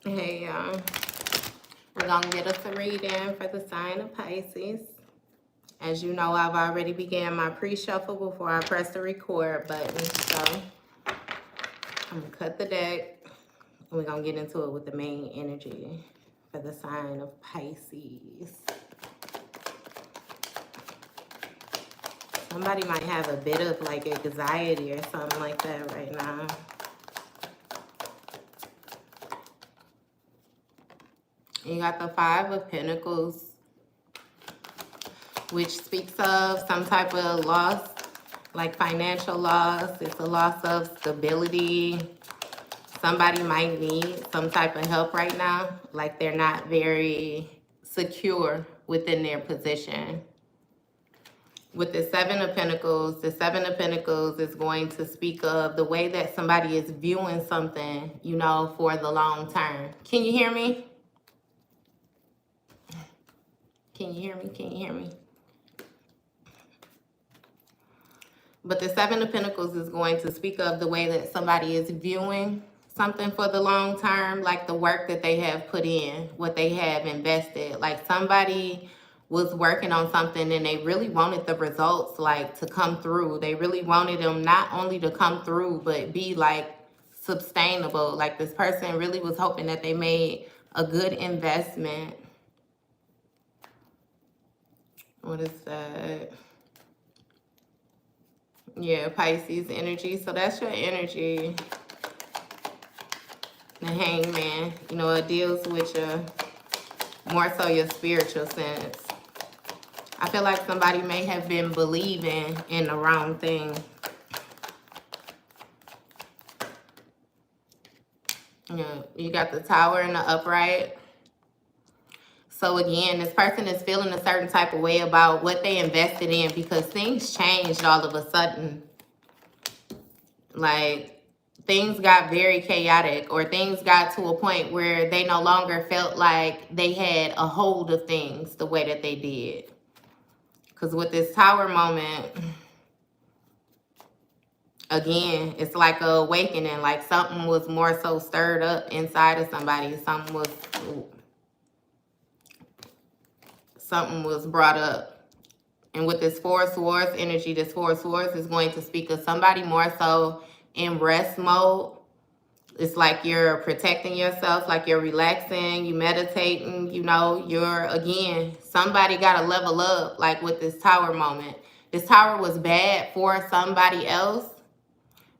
Hey, y'all. We're going to get us a reading for the sign of Pisces. As you know, I've already began my pre-shuffle before I press the record button. So I'm going to cut the deck. And we're going to get into it with the main energy for the sign of Pisces. Somebody might have a bit of like anxiety or something like that right now. You got the Five of Pentacles, which speaks of some type of loss, like financial loss. It's a loss of stability. Somebody might need some type of help right now, like they're not very secure within their position. With the Seven of Pentacles is going to speak of the way that somebody is viewing something, you know, for the long term. Can you hear me? Can you hear me? Can you hear me? But the Seven of Pentacles is going to speak of the way that somebody is viewing something for the long term, like the work that they have put in, what they have invested. Like somebody was working on something and they really wanted the results like to come through. They really wanted them not only to come through, but be like sustainable. Like this person really was hoping that they made a good investment. What is that? Yeah, Pisces energy. So that's your energy. The Hangman, you know, it deals with your, more so your spiritual sense. I feel like somebody may have been believing in the wrong thing. You know, you got the Tower and the upright. So again, this person is feeling a certain type of way about what they invested in because things changed all of a sudden. Like, things got very chaotic, or things got to a point where they no longer felt like they had a hold of things the way that they did. Because with this Tower moment, again, it's like a awakening, like something was more so stirred up inside of somebody. Something was brought up. And with this Four of Swords energy, this Four of Swords is going to speak of somebody more so in rest mode. It's like you're protecting yourself, like you're relaxing, you meditating, you know, again, somebody got to level up, like with this Tower moment. This Tower was bad for somebody else,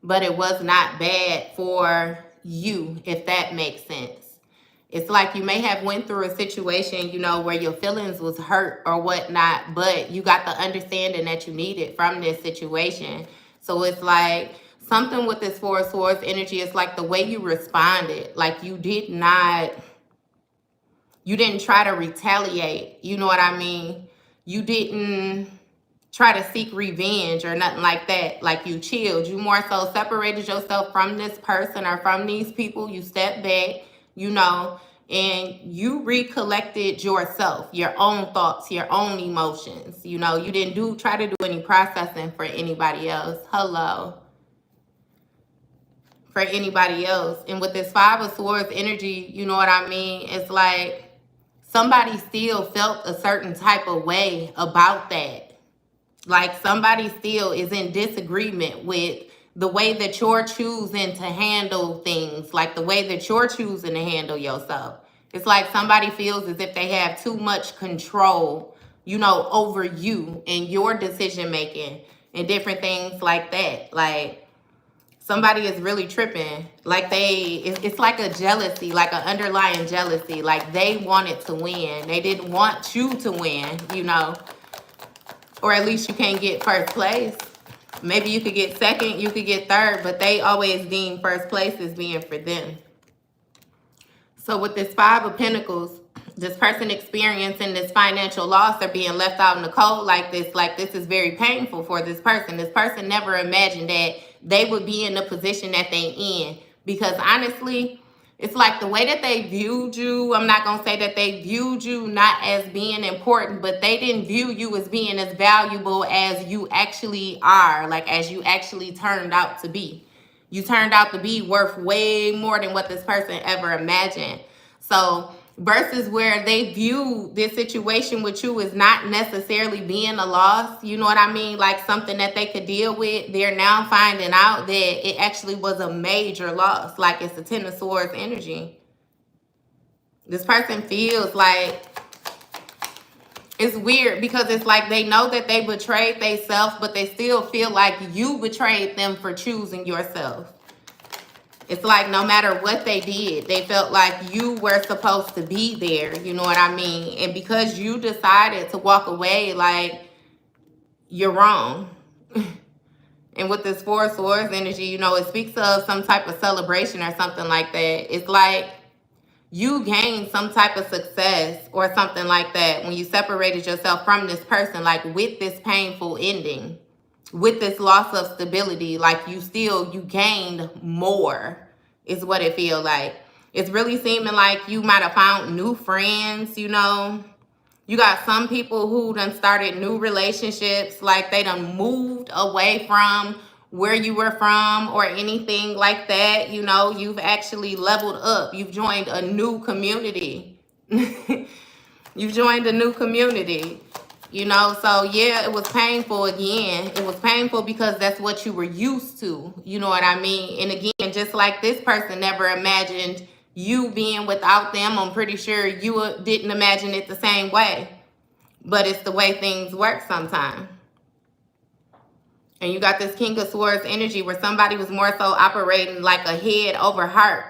but it was not bad for you, if that makes sense. It's like you may have went through a situation, you know, where your feelings was hurt or whatnot, but you got the understanding that you needed from this situation. So it's like something with this Four of Swords energy is like the way you responded. Like you didn't try to retaliate. You know what I mean? You didn't try to seek revenge or nothing like that. Like you chilled. You more so separated yourself from this person or from these people. You stepped back, you know, and you recollected yourself, your own thoughts, your own emotions. You know, you didn't try to do any processing for anybody else. For anybody else. And with this Five of Swords energy, you know what I mean? It's like somebody still felt a certain type of way about that. Like somebody still is in disagreement with the way that you're choosing to handle things, like the way that you're choosing to handle yourself. It's like somebody feels as if they have too much control, you know, over you and your decision making and different things like that. Like somebody is really tripping. Like it's like a jealousy, like an underlying jealousy. Like they wanted to win. They didn't want you to win, you know. Or at least you can't get first place. Maybe you could get second, you could get third, but they always deem first place as being for them. So with this Five of Pentacles, this person experiencing this financial loss or being left out in the cold like this is very painful for this person. This person never imagined that they would be in the position that they in. Because honestly, it's like the way that they viewed you, I'm not going to say that they viewed you not as being important, but they didn't view you as being as valuable as you actually are, like as you actually turned out to be. You turned out to be worth way more than what this person ever imagined. So versus where they view this situation with you as not necessarily being a loss, you know what I mean? Like something that they could deal with, they're now finding out that it actually was a major loss. Like it's the Ten of Swords energy. This person feels like, it's weird because it's like they know that they betrayed themselves, but they still feel like you betrayed them for choosing yourself. It's like no matter what they did, they felt like you were supposed to be there. You know what I mean? And because you decided to walk away, like, you're wrong. And with this Four of Swords energy, you know, it speaks of some type of celebration or something like that. It's like you gained some type of success or something like that when you separated yourself from this person, like with this painful ending, with this loss of stability. Like you gained more is what it feels like. It's really seeming like you might have found new friends, you know. You got some people who done started new relationships, like they done moved away from where you were from or anything like that. You know, you've actually leveled up. You've joined a new community. You've joined a new community. You know, so yeah, it was painful again. It was painful because that's what you were used to. You know what I mean? And again, just like this person never imagined you being without them, I'm pretty sure you didn't imagine it the same way. But it's the way things work sometimes. And you got this King of Swords energy where somebody was more so operating like a head over heart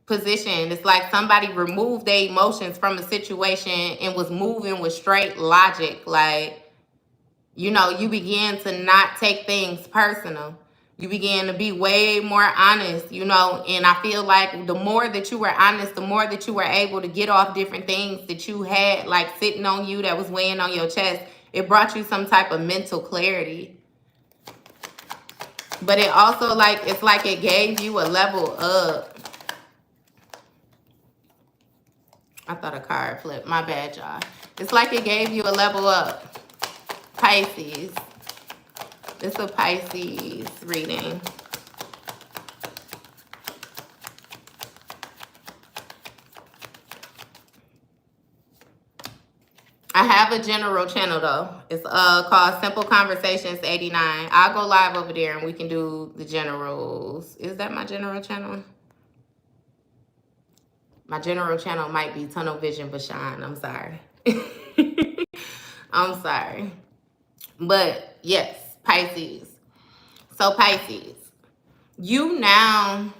position. It's like somebody removed their emotions from a situation and was moving with straight logic. Like, you know, you began to not take things personal. You began to be way more honest, you know, and I feel like the more that you were honest, the more that you were able to get off different things that you had like sitting on you that was weighing on your chest. It brought you some type of mental clarity. But it also like, it's like it gave you a level up. I thought a card flipped. My bad, y'all. It's like it gave you a level up. Pisces. It's a Pisces reading. I have a general channel though. It's called Simple Conversations 89. I'll go live over there and we can do the generals. Is that my general channel? My general channel might be Tunnel Vision Bashan. I'm sorry. I'm sorry. But yes, Pisces. So Pisces, you now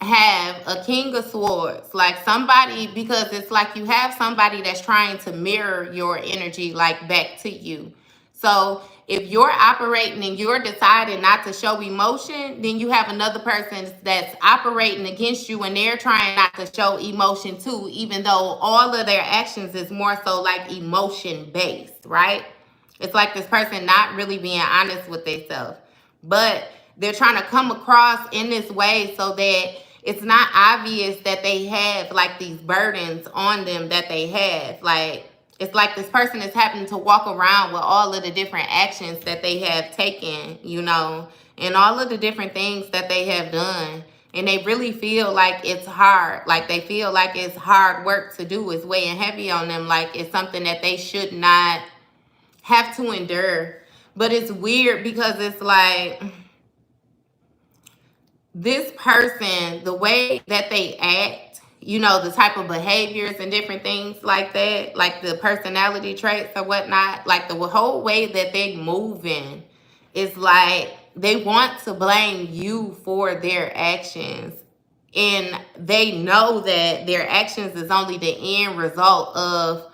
have a King of Swords, like somebody, because it's like you have somebody that's trying to mirror your energy like back to you. So if you're operating and you're deciding not to show emotion, then you have another person that's operating against you and they're trying not to show emotion too, even though all of their actions is more so like emotion based, right? It's like this person not really being honest with themselves, but they're trying to come across in this way so that it's not obvious that they have like these burdens on them that they have. Like, it's like this person is having to walk around with all of the different actions that they have taken, you know, and all of the different things that they have done. And they really feel like it's hard. Like they feel like it's hard work to do. It's weighing heavy on them. Like it's something that they should not have to endure. But it's weird because it's like this person, the way that they act, you know, the type of behaviors and different things like that, like the personality traits or whatnot, like the whole way that they move in, is like they want to blame you for their actions. And they know that their actions is only the end result of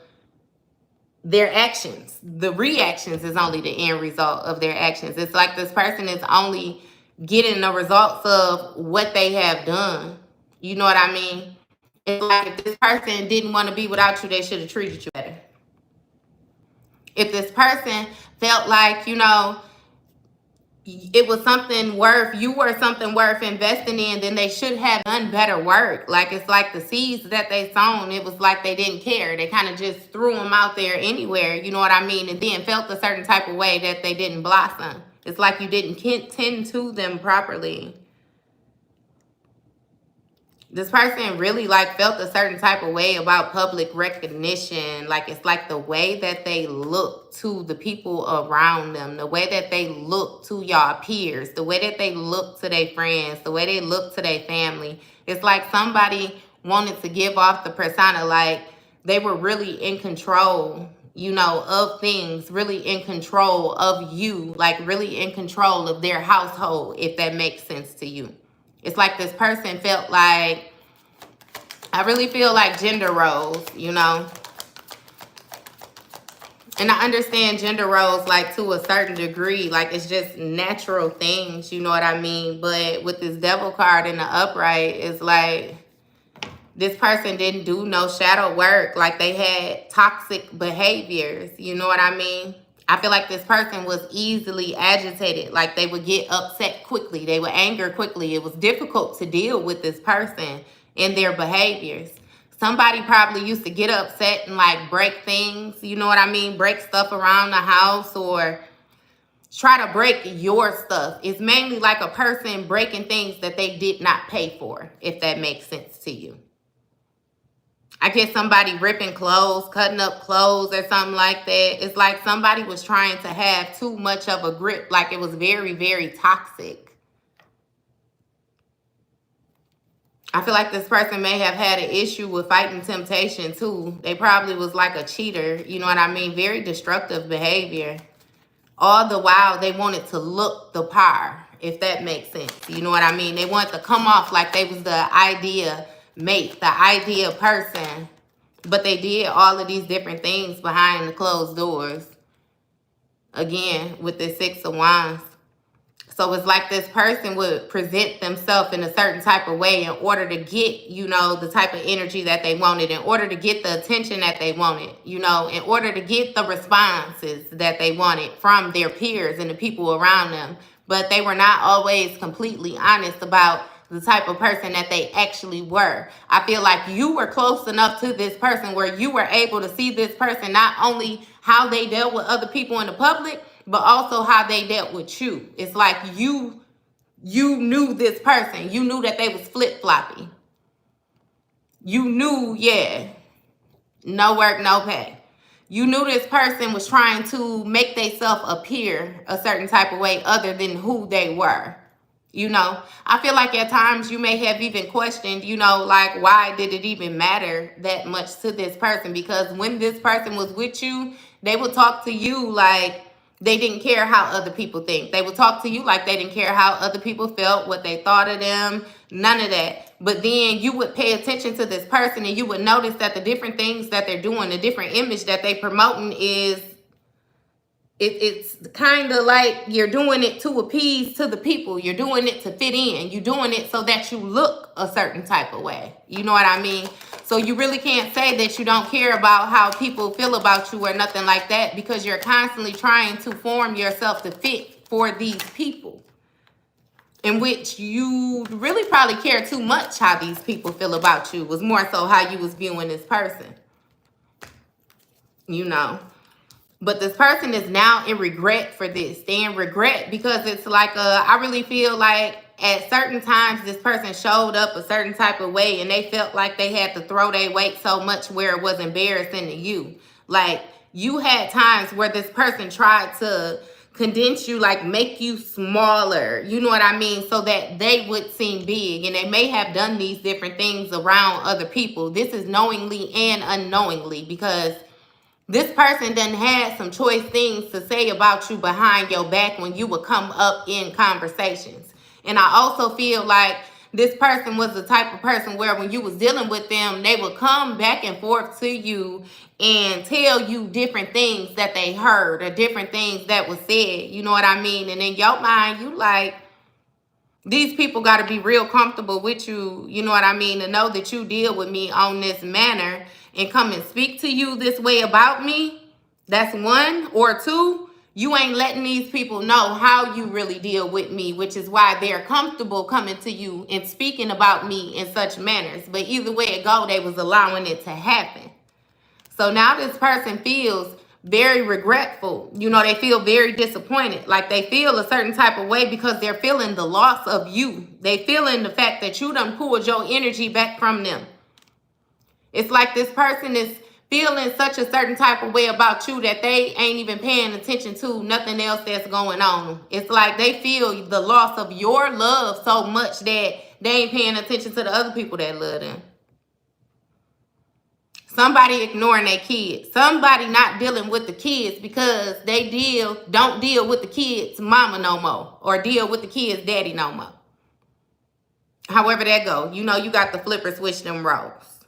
their actions. The reactions is only the end result of their actions. It's like this person is only getting the results of what they have done. You know what I mean? It's like if this person didn't want to be without you, they should have treated you better. If this person felt like, you know, it was something worth, you were something worth investing in, then they should have done better work. Like it's like the seeds that they sown, it was like they didn't care. They kind of just threw them out there anywhere, you know what I mean? And then felt a certain type of way that they didn't blossom. It's like you didn't tend to them properly. This person really like felt a certain type of way about public recognition. Like it's like the way that they look to the people around them, the way that they look to y'all peers, the way that they look to their friends, the way they look to their family. It's like somebody wanted to give off the persona like they were really in control, you know, of things, really in control of you, like really in control of their household, if that makes sense to you. It's like this person felt like, I really feel like gender roles, you know. And I understand gender roles like to a certain degree, like it's just natural things, you know what I mean? But with this devil card in the upright, it's like this person didn't do no shadow work, like they had toxic behaviors, you know what I mean? I feel like this person was easily agitated, like they would get upset quickly, they would anger quickly. It was difficult to deal with this person and their behaviors. Somebody probably used to get upset and like break things, you know what I mean? Break stuff around the house or try to break your stuff. It's mainly like a person breaking things that they did not pay for, if that makes sense to you. I guess somebody ripping clothes, cutting up clothes or something like that. It's like somebody was trying to have too much of a grip. Like it was very, very toxic. I feel like this person may have had an issue with fighting temptation too. They probably was like a cheater. You know what I mean? Very destructive behavior. All the while they wanted to look the par, if that makes sense. You know what I mean? They wanted to come off like they was the idea mate, the ideal person, but they did all of these different things behind the closed doors. Again, with the Six of Wands. So it's like this person would present themselves in a certain type of way in order to get, you know, the type of energy that they wanted, in order to get the attention that they wanted, you know, in order to get the responses that they wanted from their peers and the people around them. But they were not always completely honest about the type of person that they actually were. I feel like you were close enough to this person where you were able to see this person, not only how they dealt with other people in the public, but also how they dealt with you. It's like you knew this person. You knew that they was flip-floppy. You knew, yeah, no work, no pay. You knew this person was trying to make themselves appear a certain type of way other than who they were. You know, I feel like at times you may have even questioned, you know, like, why did it even matter that much to this person? Because when this person was with you, they would talk to you like they didn't care how other people think. They would talk to you like they didn't care how other people felt, what they thought of them, none of that. But then you would pay attention to this person and you would notice that the different things that they're doing, the different image that they promoting is, it's kind of like you're doing it to appease to the people. You're doing it to fit in. You're doing it so that you look a certain type of way. You know what I mean? So you really can't say that you don't care about how people feel about you or nothing like that, because you're constantly trying to form yourself to fit for these people, in which you really probably care too much how these people feel about you. It was more so how you was viewing this person, you know. But this person is now in regret for this. They in regret because it's like, I really feel like at certain times this person showed up a certain type of way and they felt like they had to throw their weight so much where it was embarrassing to you. Like you had times where this person tried to condense you, like make you smaller, you know what I mean, so that they would seem big. And they may have done these different things around other people. This is knowingly and unknowingly, because this person done had some choice things to say about you behind your back when you would come up in conversations. And I also feel like this person was the type of person where when you was dealing with them, they would come back and forth to you and tell you different things that they heard or different things that was said. You know what I mean? And in your mind, you like, these people got to be real comfortable with you, you know what I mean, to know that you deal with me on this manner and come and speak to you this way about me. That's one. Or two, you ain't letting these people know how you really deal with me, which is why they're comfortable coming to you and speaking about me in such manners. But either way it go, they was allowing it to happen. So now this person feels very regretful. You know, they feel very disappointed. Like they feel a certain type of way because they're feeling the loss of you. They feeling the fact that you done pulled your energy back from them. It's like this person is feeling such a certain type of way about you that they ain't even paying attention to nothing else that's going on. It's like they feel the loss of your love so much that they ain't paying attention to the other people that love them. Somebody ignoring their kids. Somebody not dealing with the kids because they don't deal with the kids' mama no more. Or deal with the kids' daddy no more. However that go. You know you got the flipper switch them roles.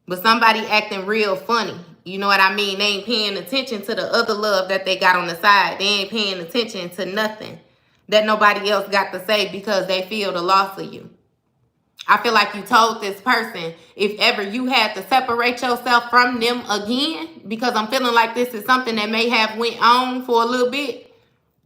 But somebody acting real funny. You know what I mean? They ain't paying attention to the other love that they got on the side. They ain't paying attention to nothing that nobody else got to say because they feel the loss of you. I feel like you told this person, if ever you had to separate yourself from them again, because I'm feeling like this is something that may have went on for a little bit,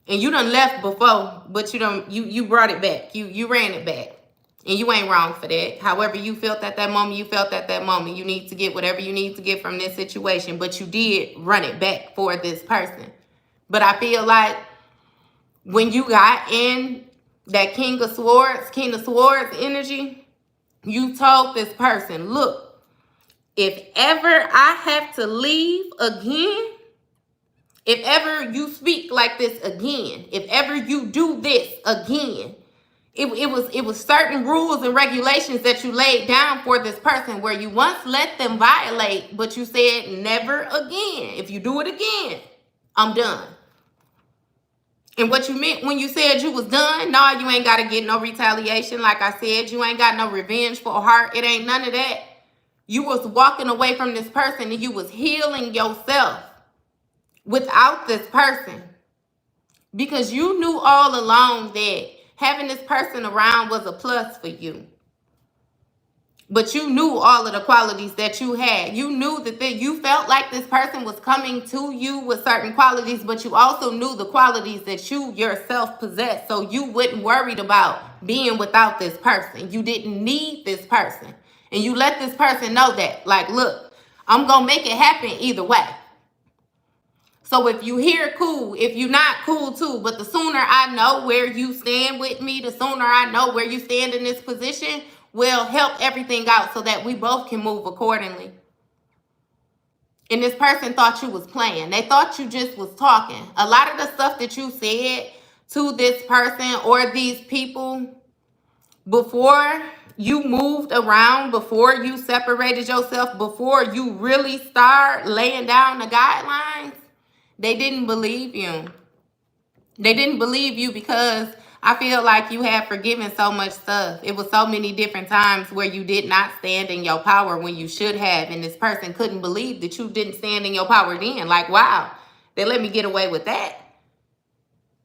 and you done left before, but you brought it back. You ran it back. And you ain't wrong for that. However you felt at that moment, you felt at that moment. You need to get whatever you need to get from this situation, but you did run it back for this person. But I feel like when you got in that King of Swords energy, you told this person, look, if ever I have to leave again, if ever you speak like this again, if ever you do this again, it was certain rules and regulations that you laid down for this person where you once let them violate, but you said never again. If you do it again, I'm done. And what you meant when you said you was done, no, you ain't got to get no retaliation. Like I said, you ain't got no revenge for a heart. It ain't none of that. You was walking away from this person and you was healing yourself without this person. Because you knew all along that having this person around was a plus for you. But you knew all of the qualities that you had. You knew that you felt like this person was coming to you with certain qualities, but you also knew the qualities that you yourself possessed. So you wasn't worried about being without this person. You didn't need this person. And you let this person know that, like, look, I'm going to make it happen either way. So if you here, cool. If you not, cool too. But the sooner I know where you stand with me, the sooner I know where you stand in this position will help everything out so that we both can move accordingly. And this person thought you was playing. They thought you just was talking. A lot of the stuff that you said to this person or these people before you moved around, before you separated yourself, before you really start laying down the guidelines, they didn't believe you. They didn't believe you because I feel like you have forgiven so much stuff. It was so many different times where you did not stand in your power when you should have. And this person couldn't believe that you didn't stand in your power then. Like, wow, they let me get away with that.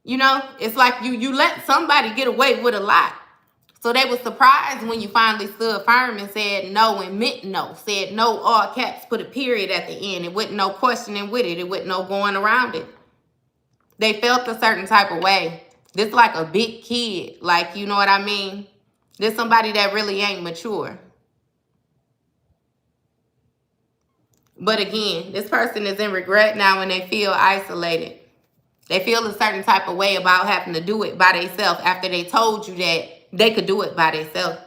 You know, it's like you let somebody get away with a lot. So they were surprised when you finally stood firm and said no and meant no. Said no, all caps, put a period at the end. It wasn't no questioning with it. It wasn't no going around it. They felt a certain type of way. This like a big kid. Like, you know what I mean? This somebody that really ain't mature. But again, this person is in regret now and they feel isolated. They feel a certain type of way about having to do it by themselves after they told you that they could do it by themselves.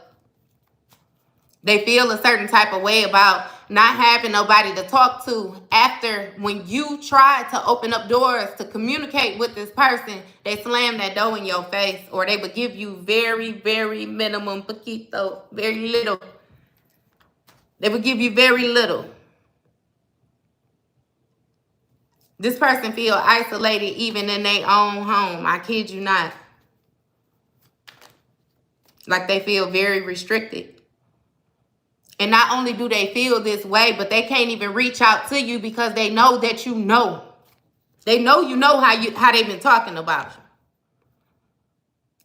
They feel a certain type of way about not having nobody to talk to after when you tried to open up doors to communicate with this person, they slam that door in your face, or they would give you very, very minimum poquito, very little. They would give you very little. This person feel isolated even in their own home. I kid you not. Like they feel very restricted. And not only do they feel this way, but they can't even reach out to you because they know that you know. They know you know how they've been talking about you.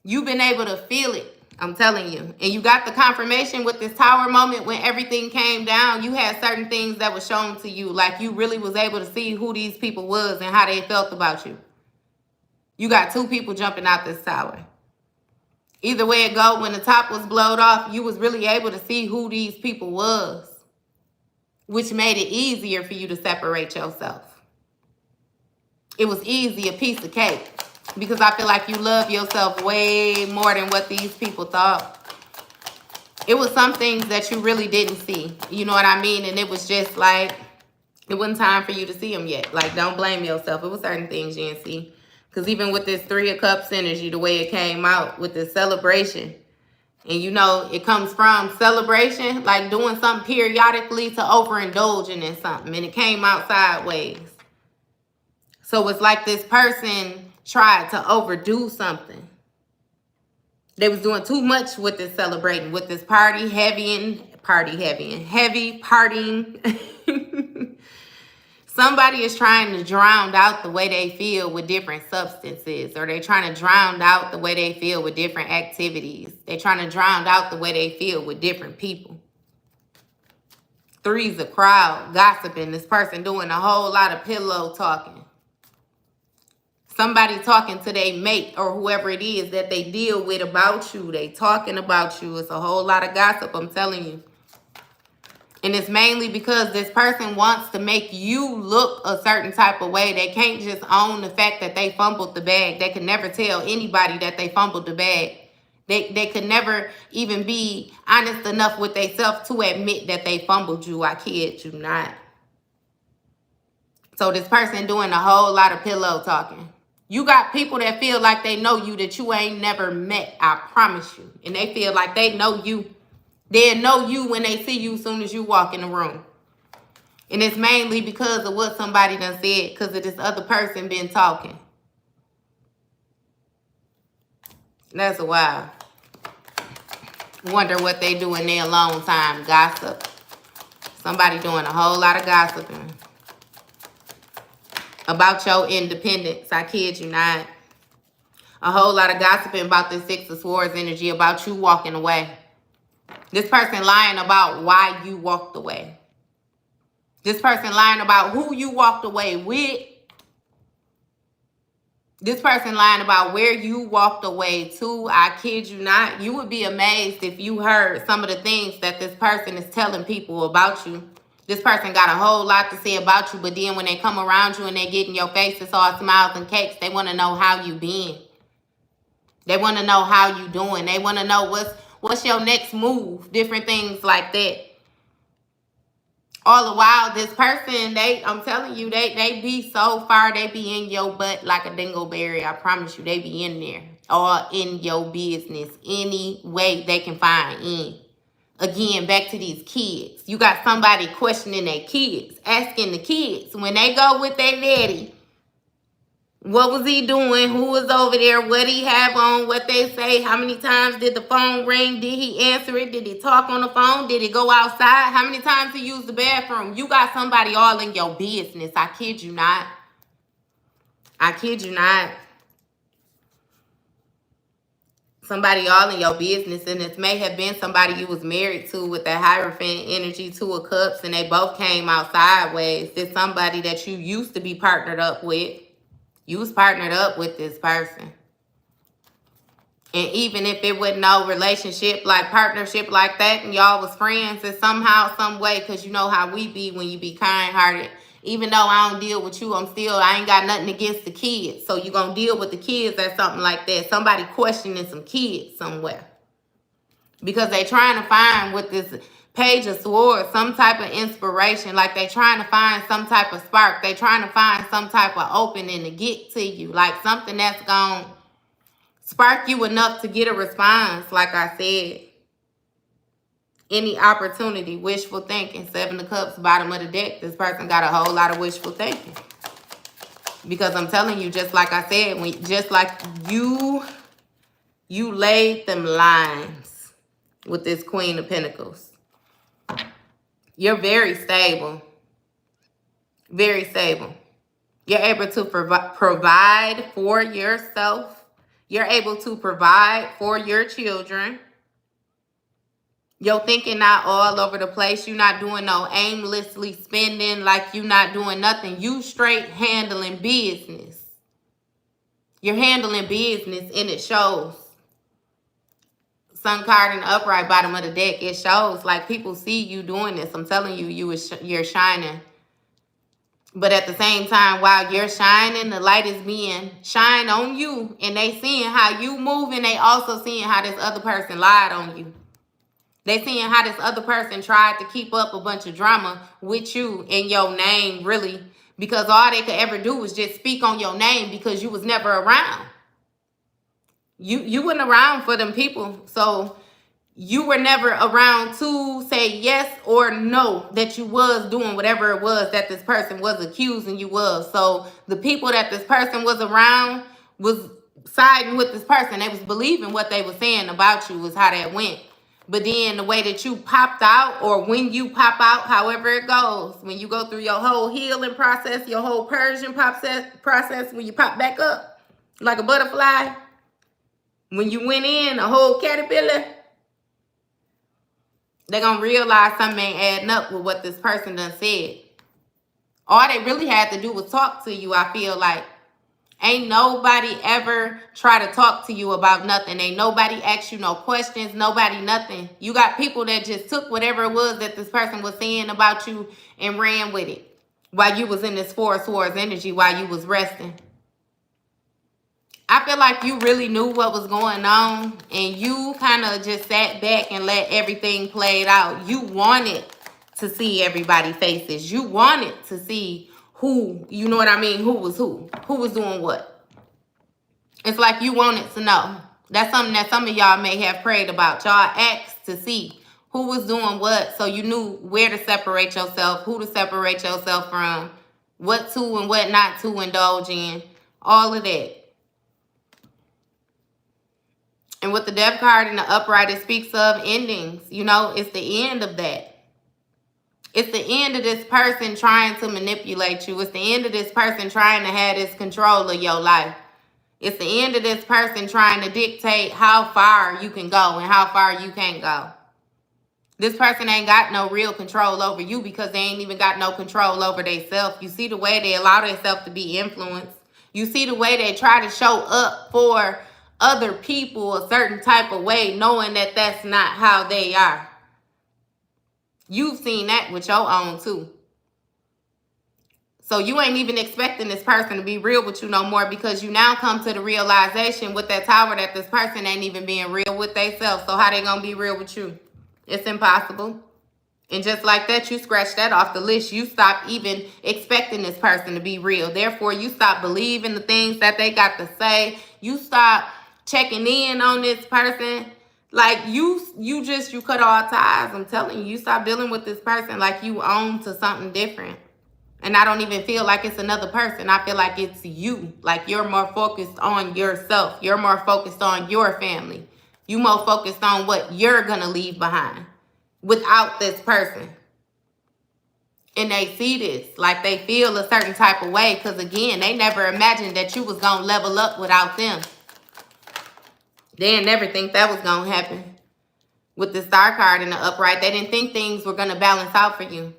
You've been able to feel it, I'm telling you. And you got the confirmation with this tower moment when everything came down. You had certain things that were shown to you. Like you really was able to see who these people was and how they felt about you. You got two people jumping out this tower. Either way it go, when the top was blowed off, you was really able to see who these people was, which made it easier for you to separate yourself. It was easy, a piece of cake. Because I feel like you love yourself way more than what these people thought. It was some things that you really didn't see. You know what I mean? And it was just like, it wasn't time for you to see them yet. Like, don't blame yourself. It was certain things you didn't see. Because even with this Three of Cups energy, the way it came out with this celebration, and you know, it comes from celebration, like doing something periodically to overindulging in something. And it came out sideways. So it's like this person tried to overdo something. They was doing too much with this celebrating, with this heavy partying. Somebody is trying to drown out the way they feel with different substances, or they're trying to drown out the way they feel with different activities. They're trying to drown out the way they feel with different people. Three's a crowd, gossiping, this person doing a whole lot of pillow talking. Somebody talking to their mate or whoever it is that they deal with about you. They talking about you. It's a whole lot of gossip, I'm telling you. And it's mainly because this person wants to make you look a certain type of way. They can't just own the fact that they fumbled the bag. They can never tell anybody that they fumbled the bag. They could never even be honest enough with themselves to admit that they fumbled you. I kid you not. So this person doing a whole lot of pillow talking. You got people that feel like they know you that you ain't never met. I promise you. And they feel like they know you. They'll know you when they see you as soon as you walk in the room. And it's mainly because of what somebody done said, because of this other person been talking. That's a while. Wonder what they do in their alone time. Gossip. Somebody doing a whole lot of gossiping about your independence. I kid you not. A whole lot of gossiping about this Six of Swords energy, about you walking away. This person lying about why you walked away. This person lying about who you walked away with. This person lying about where you walked away to. I kid you not. You would be amazed if you heard some of the things that this person is telling people about you. This person got a whole lot to say about you, but then when they come around you and they get in your face, it's all smiles and cakes. They want to know how you been. They want to know how you doing. They want to know what's your next move. Different things like that. All the while, this person, I'm telling you, they be so far, they be in your butt like a dingleberry. I promise you, they be in there. All in your business. Any way they can find in. Again, back to these kids. You got somebody questioning their kids. Asking the kids, when they go with their daddy, what was he doing? Who was over there? What he have on? What they say? How many times did the phone ring? Did he answer it? Did he talk on the phone? Did he go outside? How many times he used the bathroom? You got somebody all in your business. I kid you not. I kid you not. Somebody all in your business, and it may have been somebody you was married to with that Hierophant energy, Two of Cups, and they both came out sideways. It's somebody that you used to be partnered up with. You was partnered up with this person. And even if it wasn't no relationship, like partnership like that, and y'all was friends in somehow, some way, because you know how we be when you be kind-hearted. Even though I don't deal with you, I ain't got nothing against the kids. So you gonna deal with the kids or something like that. Somebody questioning some kids somewhere. Because they trying to find with this Page of Swords some type of inspiration. Like they trying to find some type of spark. They trying to find some type of opening to get to you. Like something that's gonna spark you enough to get a response. Like I said. Any opportunity, wishful thinking. Seven of Cups, bottom of the deck. This person got a whole lot of wishful thinking. Because I'm telling you, just like I said, just like you laid them lines with this Queen of Pentacles. You're very stable. Very stable. You're able to provide for yourself. You're able to provide for your children. Your thinking not all over the place. You're not doing no aimlessly spending, like you not doing nothing. You straight handling business. You're handling business and it shows. Sun card in the upright bottom of the deck. It shows like people see you doing this. I'm telling you, you're shining. But at the same time, while you're shining, the light is being shined on you, and they seeing how you move, and they also seeing how this other person lied on you. They seeing how this other person tried to keep up a bunch of drama with you in your name, really, because all they could ever do was just speak on your name because you was never around. You weren't around for them people, so you were never around to say yes or no that you was doing whatever it was that this person was accusing you of. So the people that this person was around was siding with this person. They was believing what they were saying about you was how that went. But then the way that you popped out, or when you pop out, however it goes, when you go through your whole healing process, your whole purging process, when you pop back up like a butterfly, when you went in a whole caterpillar, they're going to realize something ain't adding up with what this person done said. All they really had to do was talk to you, I feel like. Ain't nobody ever try to talk to you about nothing. Ain't nobody ask you no questions, nobody nothing. You got people that just took whatever it was that this person was saying about you and ran with it while you was in this Four of Swords energy, while you was resting. I feel like you really knew what was going on, and you kind of just sat back and let everything play out. You wanted to see everybody's faces. You wanted to see who, you know what I mean, who was doing what. It's like you wanted to know. That's something that some of y'all may have prayed about. Y'all asked to see who was doing what, so you knew where to separate yourself, who to separate yourself from, what to and what not to indulge in, all of that. And with the Death card in the upright, it speaks of endings. You know, it's the end of that. It's the end of this person trying to manipulate you. It's the end of this person trying to have this control of your life. It's the end of this person trying to dictate how far you can go and how far you can't go. This person ain't got no real control over you because they ain't even got no control over themselves. You see the way they allow themselves to be influenced. You see the way they try to show up for other people a certain type of way, knowing that that's not how they are. You've seen that with your own too. So you ain't even expecting this person to be real with you no more, because you now come to the realization with that Tower that this person ain't even being real with themselves. So how they gonna be real with you? It's impossible. And just like that, you scratch that off the list. You stop even expecting this person to be real. Therefore, you stop believing the things that they got to say. You stop checking in on this person. Like you cut all ties. I'm telling you, you stop dealing with this person like you own to something different. And I don't even feel like it's another person. I feel like it's you. Like you're more focused on yourself. You're more focused on your family. You more focused on what you're going to leave behind without this person. And they see this, like they feel a certain type of way, because again, they never imagined that you was going to level up without them. They didn't never think that was going to happen. With the Star card in the upright, they didn't think things were going to balance out for you.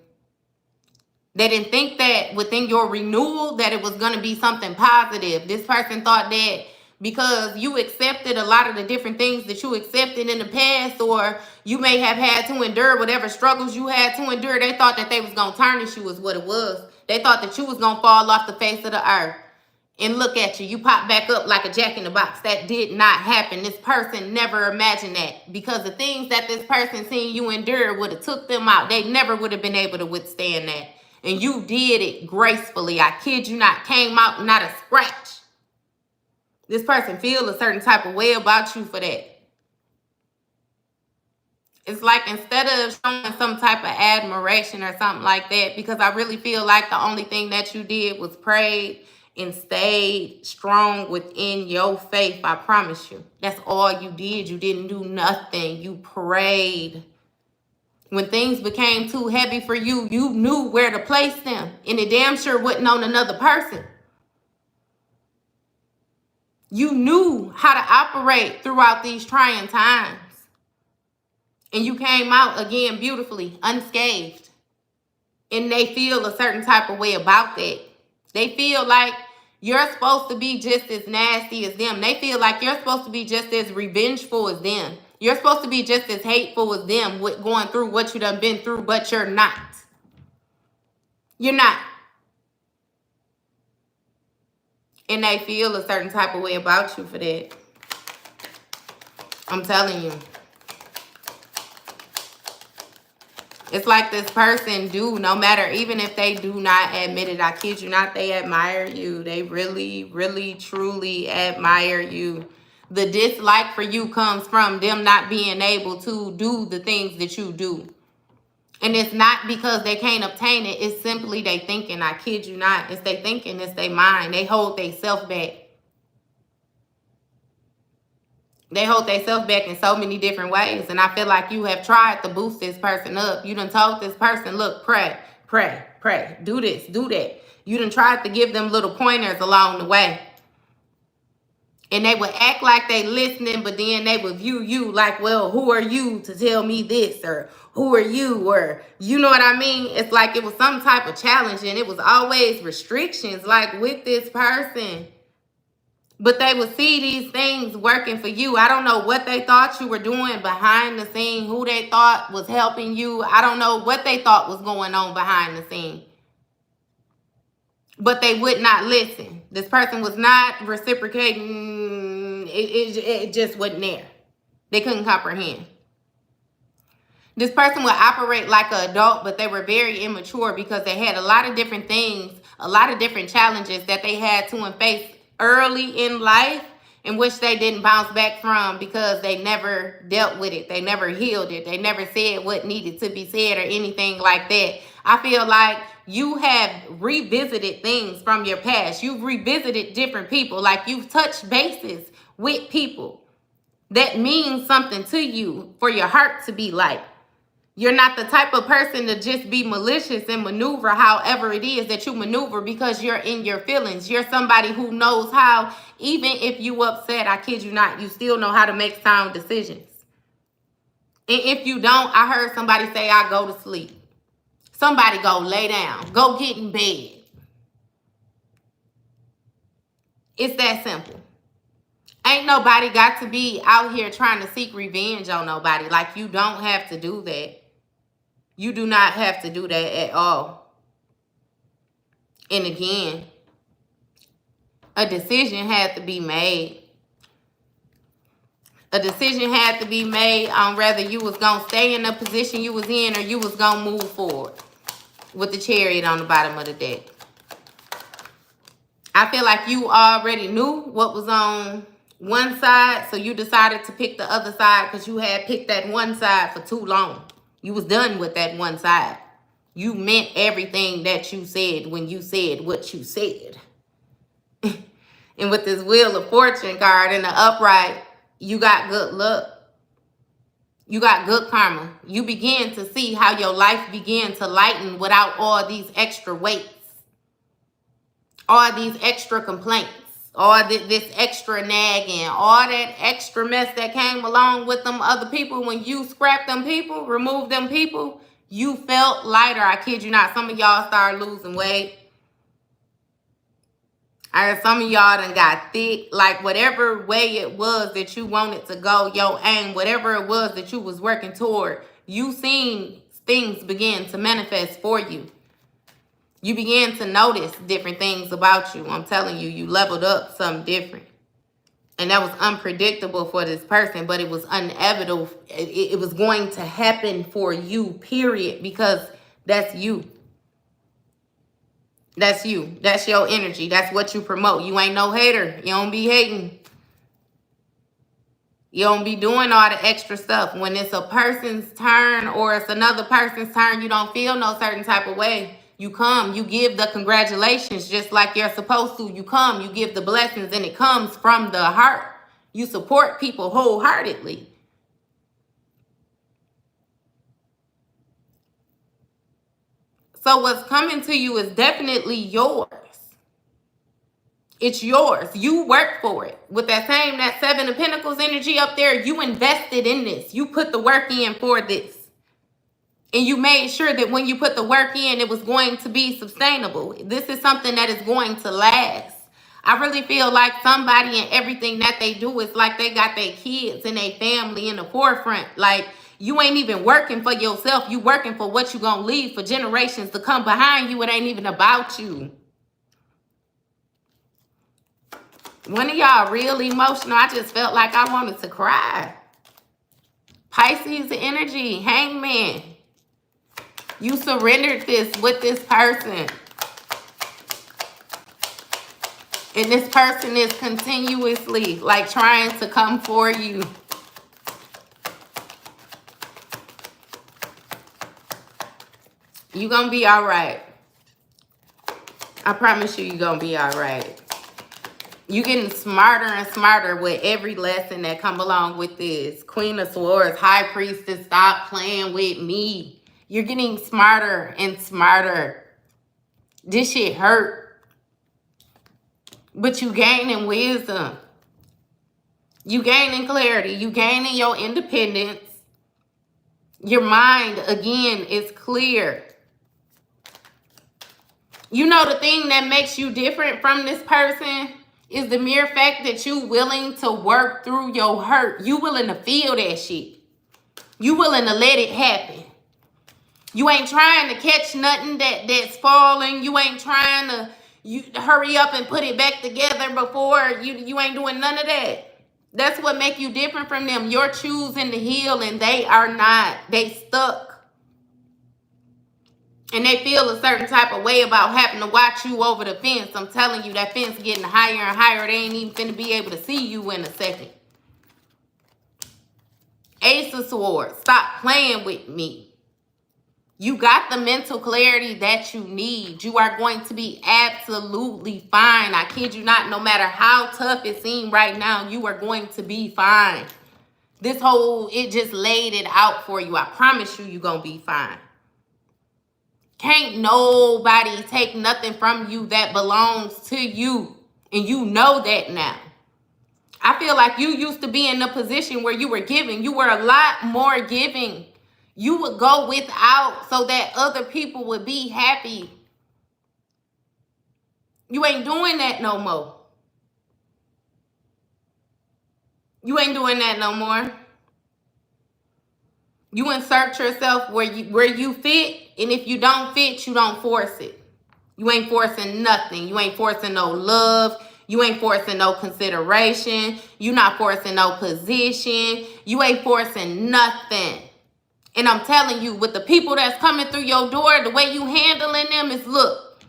They didn't think that within your renewal that it was going to be something positive. This person thought that because you accepted a lot of the different things that you accepted in the past, or you may have had to endure whatever struggles you had to endure, they thought that they was going to tarnish you is what it was. They thought that you was going to fall off the face of the earth. And look at you. You pop back up like a jack in the box. That did not happen. This person never imagined that, because the things that this person seen you endure would have took them out. They never would have been able to withstand that. And you did it gracefully. I kid you not. Came out not a scratch. This person feel a certain type of way about you for that. It's like instead of showing some type of admiration or something like that, because I really feel like the only thing that you did was prayed and stayed strong within your faith. I promise you. That's all you did. You didn't do nothing. You prayed. When things became too heavy for you, you knew where to place them. And it damn sure wasn't on another person. You knew how to operate throughout these trying times. And you came out again beautifully, unscathed. And they feel a certain type of way about that. They feel like you're supposed to be just as nasty as them. They feel like you're supposed to be just as revengeful as them. You're supposed to be just as hateful as them with going through what you done been through, but you're not. You're not. And they feel a certain type of way about you for that. I'm telling you. It's like this person do, no matter, even if they do not admit it, I kid you not, they admire you. They really, really, truly admire you. The dislike for you comes from them not being able to do the things that you do. And it's not because they can't obtain it. It's simply they thinking, I kid you not. It's they thinking, it's they mind. They hold they self back. They hold themselves back in so many different ways. And I feel like you have tried to boost this person up. You done told this person, look, pray, pray, pray. Do this, do that. You done tried to give them little pointers along the way. And they would act like they listening, but then they would view you like, well, who are you to tell me this? Or who are you? Or you know what I mean? It's like it was some type of challenge, and it was always restrictions like with this person. But they would see these things working for you. I don't know what they thought you were doing behind the scene, who they thought was helping you. I don't know what they thought was going on behind the scene. But they would not listen. This person was not reciprocating. It just wasn't there. They couldn't comprehend. This person would operate like an adult, but they were very immature because they had a lot of different things, a lot of different challenges that they had to face early in life, in which they didn't bounce back from because they never dealt with it. They never healed it. They never said what needed to be said or anything like that. I feel like you have revisited things from your past. You've revisited different people. Like you've touched bases with people that means something to you for your heart to be light. You're not the type of person to just be malicious and maneuver however it is that you maneuver because you're in your feelings. You're somebody who knows how, even if you upset, I kid you not, you still know how to make sound decisions. And if you don't, I heard somebody say, I go to sleep. Somebody go lay down. Go get in bed. It's that simple. Ain't nobody got to be out here trying to seek revenge on nobody. Like, you don't have to do that. You do not have to do that at all. And again, a decision had to be made. A decision had to be made on whether you was going to stay in the position you was in or you was going to move forward with the Chariot on the bottom of the deck. I feel like you already knew what was on one side, so you decided to pick the other side because you had picked that one side for too long. You was done with that one side. You meant everything that you said when you said what you said. And with this Wheel of Fortune card in the upright, you got good luck. You got good karma. You begin to see how your life began to lighten without all these extra weights, all these extra complaints, all this extra nagging, all that extra mess that came along with them other people. When you scrapped them people, removed them people, you felt lighter. I kid you not. Some of y'all started losing weight. I heard some of y'all done got thick. Like whatever way it was that you wanted to go, your aim, whatever it was that you was working toward, you seen things begin to manifest for you. You began to notice different things about you. I'm telling you, you leveled up something different. And that was unpredictable for this person, but it was inevitable. It was going to happen for you, period, because that's you. That's you. That's your energy. That's what you promote. You ain't no hater. You don't be hating. You don't be doing all the extra stuff. When it's a person's turn or it's another person's turn, you don't feel no certain type of way. You come, you give the congratulations just like you're supposed to. You come, you give the blessings, and it comes from the heart. You support people wholeheartedly. So what's coming to you is definitely yours. It's yours. You work for it. With that Seven of Pentacles energy up there, you invested in this. You put the work in for this. And you made sure that when you put the work in, it was going to be sustainable. This is something that is going to last. I really feel like somebody and everything that they do is like they got their kids and their family in the forefront. Like, you ain't even working for yourself. You working for what you going to leave for generations to come behind you. It ain't even about you. One of y'all real emotional. I just felt like I wanted to cry. Pisces energy, Hangman. You surrendered this with this person. And this person is continuously like trying to come for you. You're going to be all right. I promise you, you're going to be all right. You're getting smarter and smarter with every lesson that come along with this. Queen of Swords, High Priestess, stop playing with me. You're getting smarter and smarter. This shit hurt. But you gaining wisdom. You gaining clarity. You gaining your independence. Your mind, again, is clear. You know the thing that makes you different from this person is the mere fact that you willing to work through your hurt. You willing to feel that shit. You willing to let it happen. You ain't trying to catch nothing that's falling. You ain't trying to hurry up and put it back together before you ain't doing none of that. That's what make you different from them. You're choosing to heal and they are not. They stuck. And they feel a certain type of way about having to watch you over the fence. I'm telling you, that fence getting higher and higher. They ain't even finna be able to see you in a second. Ace of Swords, stop playing with me. You got the mental clarity that you need. You are going to be absolutely fine. I kid you not, no matter how tough it seems right now, you are going to be fine. This whole, it just laid it out for you. I promise you, you're going to be fine. Can't nobody take nothing from you that belongs to you. And you know that now. I feel like you used to be in a position where you were giving. You were a lot more giving. You would go without so that other people would be happy. You ain't doing that no more. You ain't doing that no more. You insert yourself where you fit, and if you don't fit, you don't force it. You ain't forcing nothing. You ain't forcing no love. You ain't forcing no consideration. You not forcing no position. You ain't forcing nothing. And I'm telling you, with the people that's coming through your door, the way you handling them is, look,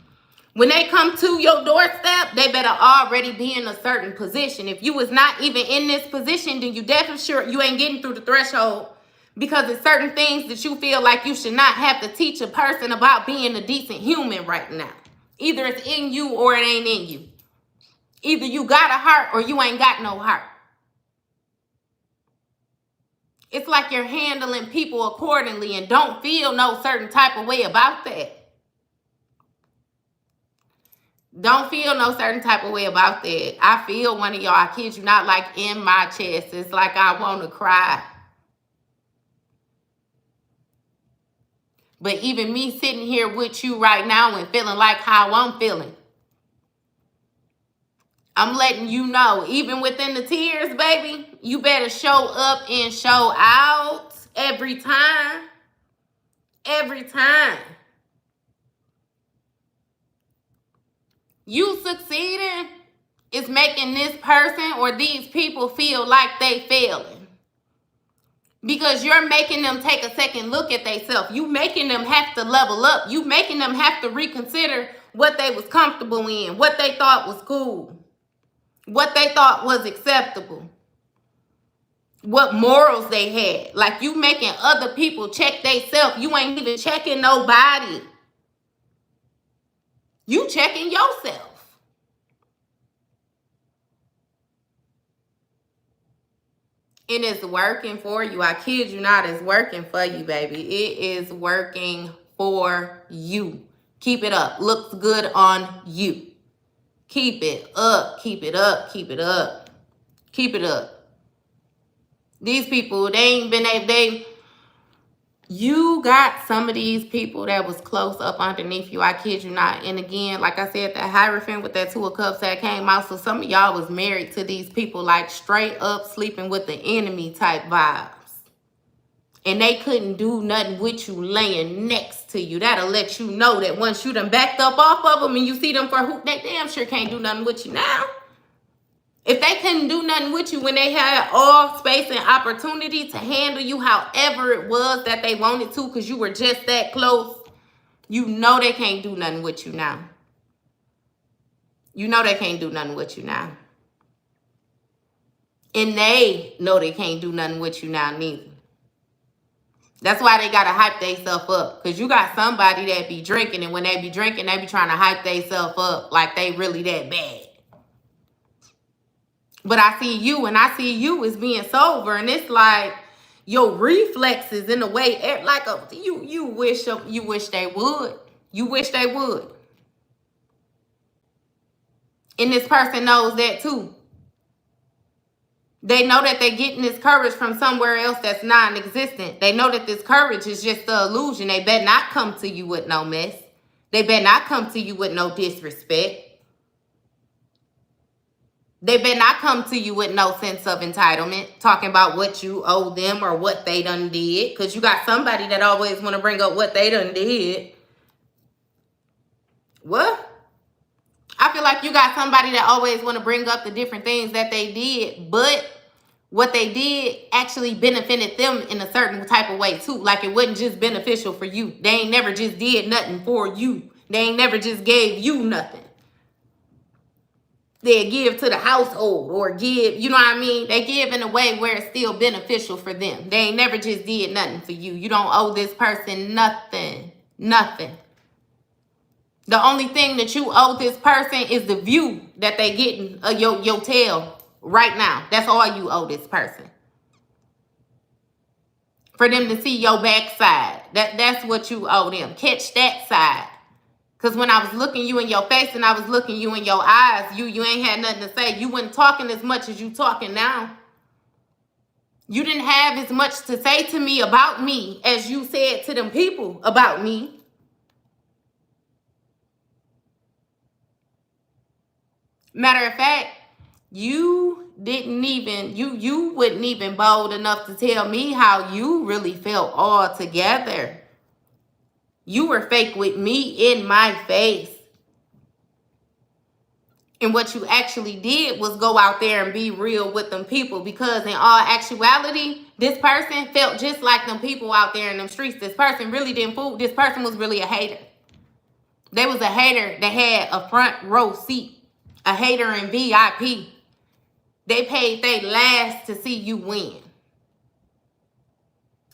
when they come to your doorstep, they better already be in a certain position. If you was not even in this position, then you definitely sure you ain't getting through the threshold. Because it's certain things that you feel like you should not have to teach a person about being a decent human right now. Either it's in you or it ain't in you. Either you got a heart or you ain't got no heart. It's like you're handling people accordingly and don't feel no certain type of way about that. Don't feel no certain type of way about that. I feel one of y'all, I kid you not, like in my chest. It's like I want to cry. But even me sitting here with you right now and feeling like how I'm feeling, I'm letting you know, even within the tears, baby, you better show up and show out every time. Every time. You succeeding is making this person or these people feel like they failing. Because you're making them take a second look at themselves. You making them have to level up. You making them have to reconsider what they was comfortable in, what they thought was cool, what they thought was acceptable, what morals they had. Like, you making other people check themselves. You ain't even checking nobody. You checking yourself. And it's working for you. I kid you not, it's working for you, baby. It is working for you. Keep it up. Looks good on you. Keep it up. Keep it up. Keep it up. Keep it up. These people, they ain't been able, you got some of these people that was close up underneath you. I kid you not. And again, like I said, that Hierophant with that 2 of Cups that came out. So some of y'all was married to these people, like straight up sleeping with the enemy type vibes. And they couldn't do nothing with you laying next to you. That'll let you know that once you done backed up off of them and you see them for who, they damn sure can't do nothing with you now. If they couldn't do nothing with you when they had all space and opportunity to handle you however it was that they wanted to, because you were just that close, you know they can't do nothing with you now. You know they can't do nothing with you now. And they know they can't do nothing with you now neither. That's why they gotta hype themselves up. Because you got somebody that be drinking, and when they be drinking, they be trying to hype themselves up like they really that bad. But I see you, and I see you as being sober, and it's like your reflexes in a way, like you wish they would. You wish they would. And this person knows that too. They know that they're getting this courage from somewhere else that's non-existent. They know that this courage is just the illusion. They better not come to you with no mess. They better not come to you with no disrespect. They better not come to you with no sense of entitlement, talking about what you owe them or what they done did. Because you got somebody that always want to bring up what they done did. What? I feel like you got somebody that always want to bring up the different things that they did, but what they did actually benefited them in a certain type of way too. Like it wasn't just beneficial for you. They ain't never just did nothing for you. They ain't never just gave you nothing. They give to the household or give, you know what I mean? They give in a way where it's still beneficial for them. They ain't never just did nothing for you. You don't owe this person nothing. Nothing. The only thing that you owe this person is the view that they getting of your tail right now. That's all you owe this person. For them to see your backside. That's what you owe them. Catch that side. Because when I was looking you in your face and I was looking you in your eyes, you ain't had nothing to say. You wasn't talking as much as you talking now. You didn't have as much to say to me about me as you said to them people about me. Matter of fact, you didn't even, you wouldn't even bold enough to tell me how you really felt all together. You were fake with me in my face. And what you actually did was go out there and be real with them people, because in all actuality, this person felt just like them people out there in them streets. This person really didn't fool. This person was really a hater. They was a hater that had a front row seat, a hater in VIP. They paid their last to see you win,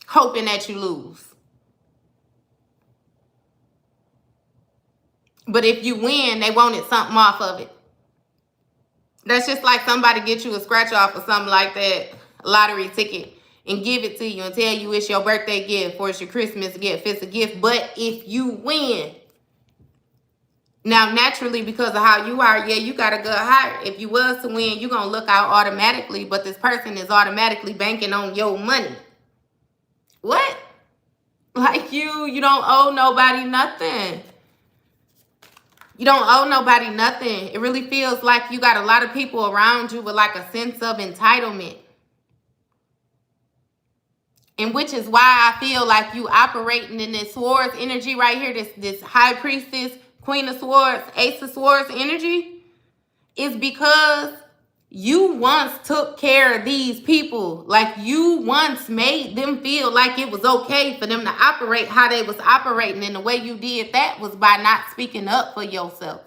hoping that you lose. But if you win, they wanted something off of it. That's just like somebody get you a scratch off or something like that, a lottery ticket, and give it to you and tell you it's your birthday gift or it's your Christmas gift. It's a gift. But if you win, now naturally, because of how you are, yeah, you got a good heart. If you was to win, you're going to look out automatically. But this person is automatically banking on your money. What? Like you don't owe nobody nothing. You don't owe nobody nothing. It really feels like you got a lot of people around you with like a sense of entitlement. And which is why I feel like you operating in this swords energy right here, this high priestess, queen of swords, ace of swords energy, is because you once took care of these people. Like you once made them feel like it was okay for them to operate how they was operating. And the way you did that was by not speaking up for yourself.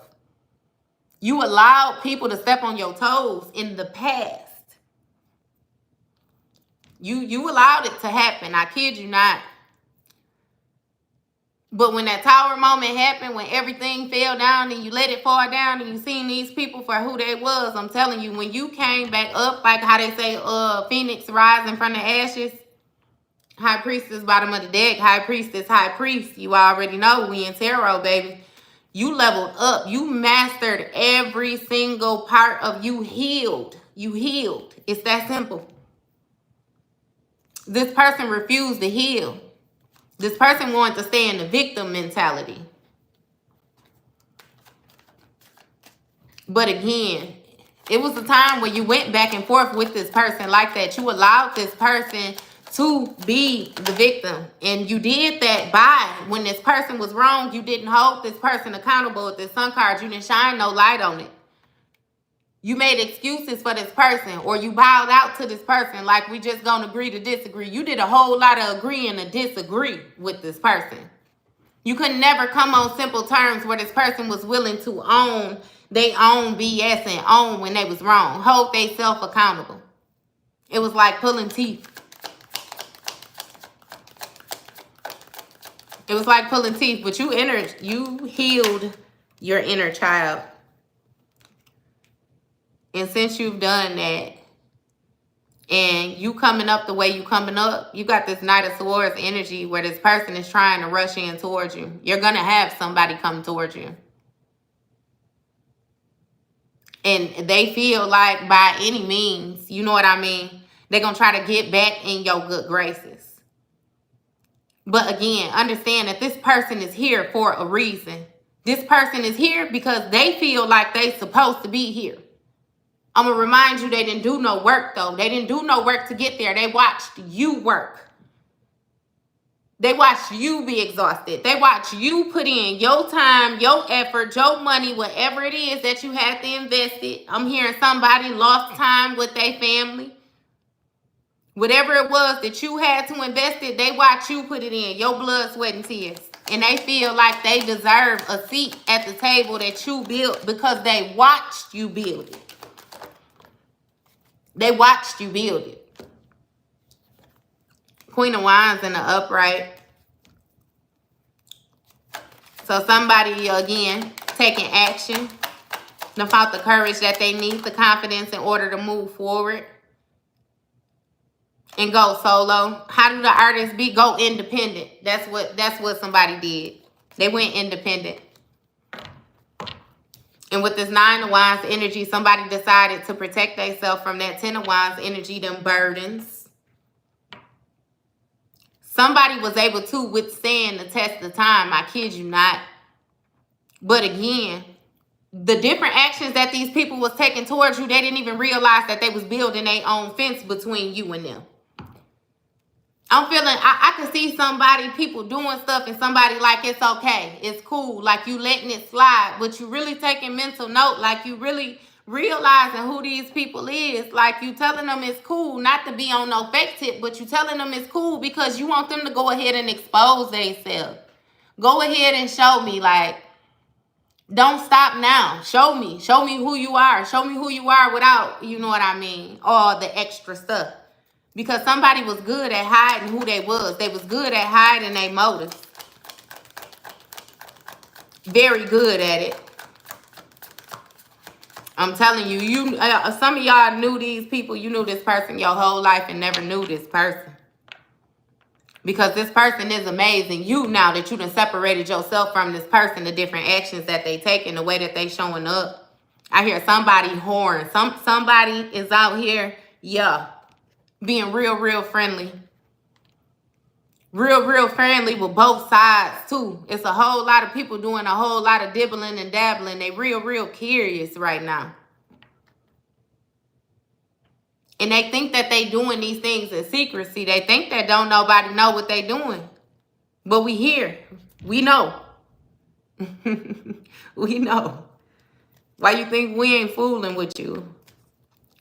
You allowed people to step on your toes in the past. You allowed it to happen. I kid you not. But when that tower moment happened, when everything fell down and you let it fall down and you seen these people for who they was, I'm telling you, when you came back up, like how they say, Phoenix rising from the ashes, high priestess, bottom of the deck, high priestess, high priest, you already know, we in tarot, baby. You leveled up. You mastered every single part of you. Healed. You healed. It's that simple. This person refused to heal. This person wanted to stay in the victim mentality. But again, it was a time where you went back and forth with this person like that. You allowed this person to be the victim. And you did that by, when this person was wrong, you didn't hold this person accountable with this sun card. You didn't shine no light on it. You made excuses for this person, or you bowed out to this person like we just gonna agree to disagree. You did a whole lot of agreeing to disagree with this person. You could never come on simple terms where this person was willing to own they own BS and own when they was wrong. Hold they self accountable. It was like pulling teeth. It was like pulling teeth, but you healed your inner child. And since you've done that, and you coming up the way you coming up, you got this Knight of Swords energy where this person is trying to rush in towards you. You're going to have somebody come towards you. And they feel like by any means, you know what I mean, they're going to try to get back in your good graces. But again, understand that this person is here for a reason. This person is here because they feel like they're supposed to be here. I'm going to remind you, they didn't do no work, though. They didn't do no work to get there. They watched you work. They watched you be exhausted. They watched you put in your time, your effort, your money, whatever it is that you had to invest it. I'm hearing somebody lost time with their family. Whatever it was that you had to invest it, they watched you put it in, your blood, sweat, and tears. And they feel like they deserve a seat at the table that you built because they watched you build it. They watched you build it. Queen of Wands in the upright. So somebody, again, taking action. They found the courage that they need, the confidence in order to move forward and go solo. How do the artists be? Go independent. That's what somebody did. They went independent. And with this Nine of Wands energy, somebody decided to protect themselves from that Ten of Wands energy, them burdens. Somebody was able to withstand the test of time. I kid you not. But again, the different actions that these people was taking towards you, they didn't even realize that they was building their own fence between you and them. I'm feeling, I can see people doing stuff and somebody like, it's okay, it's cool, like you letting it slide, but you really taking mental note, like you really realizing who these people is, like you telling them it's cool, not to be on no fake tip, but you telling them it's cool because you want them to go ahead and expose themselves. Go ahead and show me, like, don't stop now. Show me who you are. Show me who you are without, you know what I mean, all the extra stuff. Because somebody was good at hiding who they was. They was good at hiding their motives. Very good at it. I'm telling you, some of y'all knew these people. You knew this person your whole life and never knew this person. Because this person is amazing. You, now that you done separated yourself from this person, the different actions that they take and the way that they showing up. I hear somebody horn. Somebody is out here, yeah, being real friendly. Real friendly with both sides, too. It's a whole lot of people doing a whole lot of dibbling and dabbling. They real curious right now. And they think that they doing these things in secrecy. They think that don't nobody know what they doing. But we here. We know. We know. Why you think we ain't fooling with you?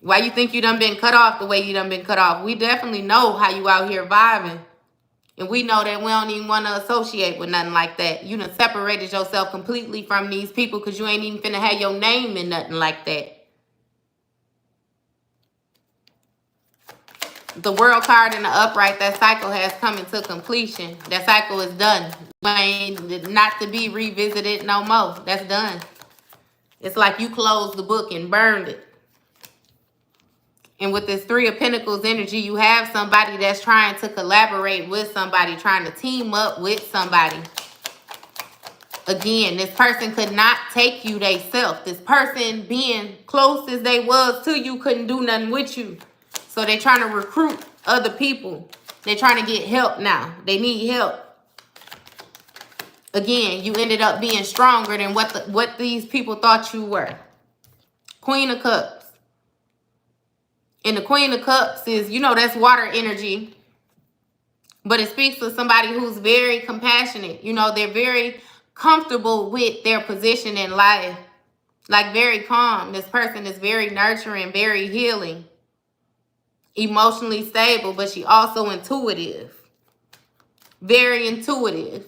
Why you think you done been cut off the way you done been cut off? We definitely know how you out here vibing. And we know that we don't even want to associate with nothing like that. You done separated yourself completely from these people because you ain't even finna have your name in nothing like that. The World card in the upright, that cycle has come into completion. That cycle is done. Not to be revisited no more. That's done. It's like you closed the book and burned it. And with this Three of Pentacles energy, you have somebody that's trying to collaborate with somebody, trying to team up with somebody. Again, this person could not take you themselves. This person, being close as they was to you, couldn't do nothing with you. So they're trying to recruit other people. They're trying to get help now. They need help. Again, you ended up being stronger than what these people thought you were. Queen of Cups. And the Queen of Cups is, you know, that's water energy. But it speaks to somebody who's very compassionate. You know, they're very comfortable with their position in life. Like very calm. This person is very nurturing, very healing, emotionally stable, but she also intuitive. Very intuitive.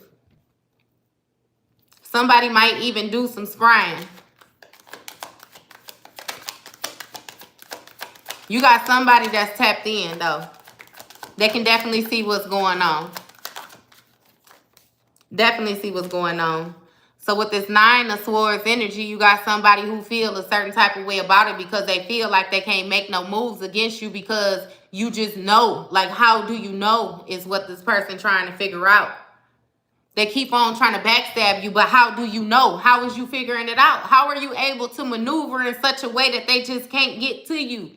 Somebody might even do some scrying. You got somebody that's tapped in, though. They can definitely see what's going on. Definitely see what's going on. So with this 9 of Swords energy, you got somebody who feel a certain type of way about it because they feel like they can't make no moves against you because you just know. Like, how do you know is what this person trying to figure out. They keep on trying to backstab you, but how do you know? How is you figuring it out? How are you able to maneuver in such a way that they just can't get to you?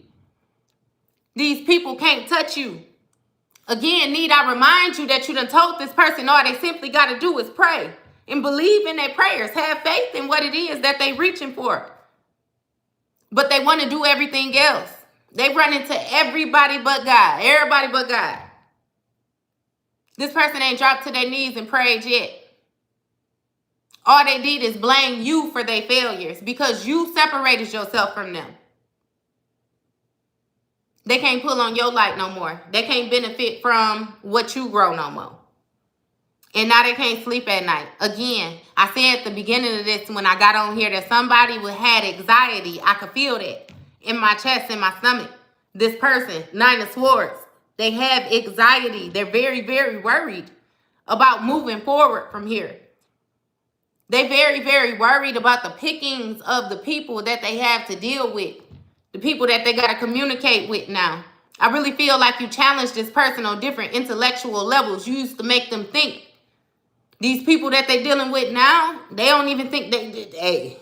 These people can't touch you. Again, need I remind you that you done told this person all they simply got to do is pray and believe in their prayers. Have faith in what it is that they reaching for. But they want to do everything else. They run into everybody but God. Everybody but God. This person ain't dropped to their knees and prayed yet. All they did is blame you for their failures because you separated yourself from them. They can't pull on your light no more. They can't benefit from what you grow no more. And now they can't sleep at night. Again, I said at the beginning of this when I got on here that somebody had anxiety. I could feel that in my chest, in my stomach. This person, 9 of Swords, they have anxiety. They're very, very worried about moving forward from here. They're very, very worried about the pickings of the people that they have to deal with. The people that they got to communicate with now. I really feel like you challenge this person on different intellectual levels. You used to make them think. These people that they're dealing with now, they don't even think hey.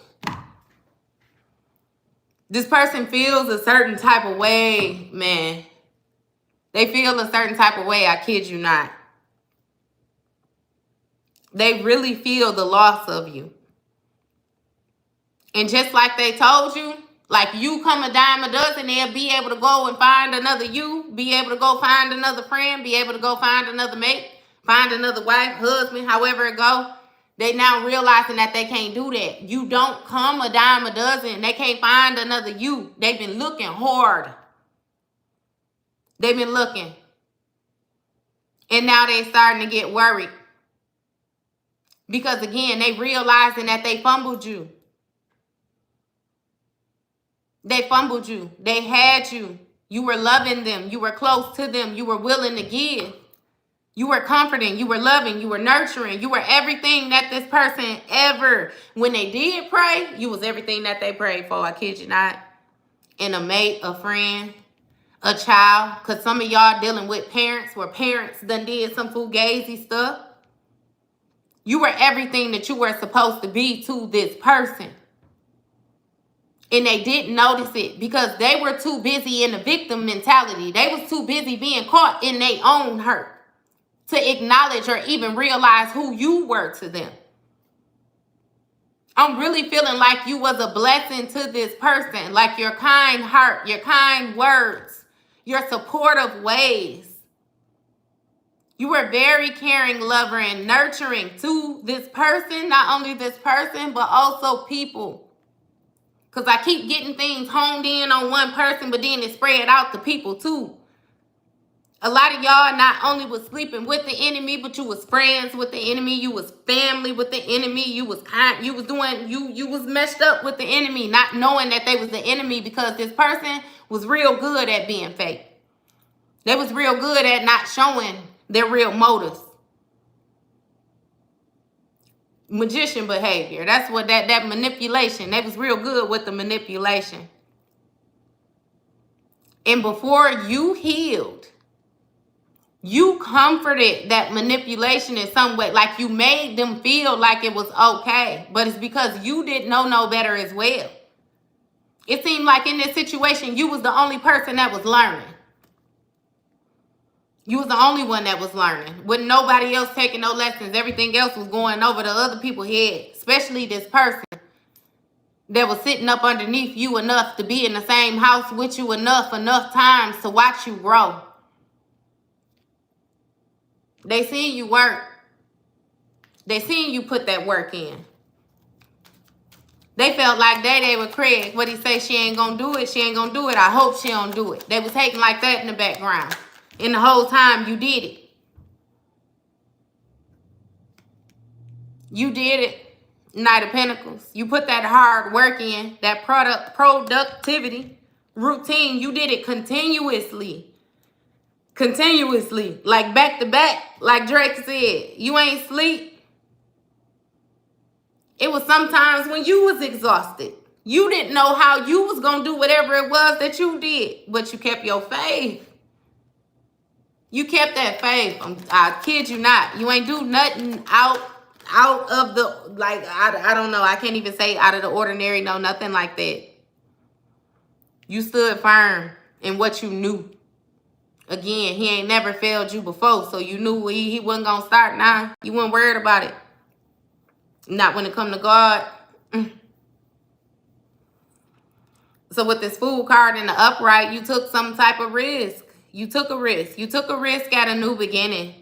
This person feels a certain type of way, man. They feel a certain type of way, I kid you not. They really feel the loss of you. And just like they told you, like you come a dime a dozen, they'll be able to go and find another you, be able to go find another friend, be able to go find another mate, find another wife, husband, however it go. They now realizing that they can't do that. You don't come a dime a dozen. They can't find another you. They've been looking hard. They've been looking. And now they starting to get worried. Because again, they realizing that they fumbled you. They fumbled you. They had you. You were loving them. You were close to them. You were willing to give. You were comforting. You were loving. You were nurturing. You were everything that this person ever, when they did pray, you was everything that they prayed for. I kid you not. And a mate, a friend, a child. Because some of y'all dealing with parents where parents done did some fugazi stuff. You were everything that you were supposed to be to this person. And they didn't notice it because they were too busy in the victim mentality. They was too busy being caught in their own hurt to acknowledge or even realize who you were to them. I'm really feeling like you was a blessing to this person. Like your kind heart, your kind words, your supportive ways. You were very caring, lover, and nurturing to this person. Not only this person, but also people. Because I keep getting things honed in on one person, but then it spread out to people too. A lot of y'all not only was sleeping with the enemy, but you was friends with the enemy. You was family with the enemy. You was kind. You was doing. You was messed up with the enemy, not knowing that they was the enemy because this person was real good at being fake. They was real good at not showing their real motives. Magician behavior. That's what that manipulation. They was real good with the manipulation. And before you healed, you comforted that manipulation in some way. Like you made them feel like it was okay. But it's because you didn't know no better as well. It seemed like in this situation, you was the only person that was learning. You was the only one that was learning. With nobody else taking no lessons. Everything else was going over the other people's head. Especially this person that was sitting up underneath you enough to be in the same house with you enough times to watch you grow. They seen you work. They seen you put that work in. They felt like they with Craig. What he say, she ain't gonna do it, she ain't gonna do it. I hope she don't do it. They was hating like that in the background. And the whole time you did it. You did it. Knight of Pentacles. You put that hard work in, that productivity routine. You did it continuously. Continuously. Like back to back. Like Drake said. You ain't sleep. It was sometimes when you was exhausted. You didn't know how you was going to do whatever it was that you did. But you kept your faith. You kept that faith. I kid you not. You ain't do nothing out of the, like, I don't know. I can't even say out of the ordinary. No, nothing like that. You stood firm in what you knew. Again, he ain't never failed you before. So you knew he wasn't going to start now. You weren't worried about it. Not when it come to God. So with this Fool card in the upright, you took some type of risk. You took a risk. You took a risk at a new beginning.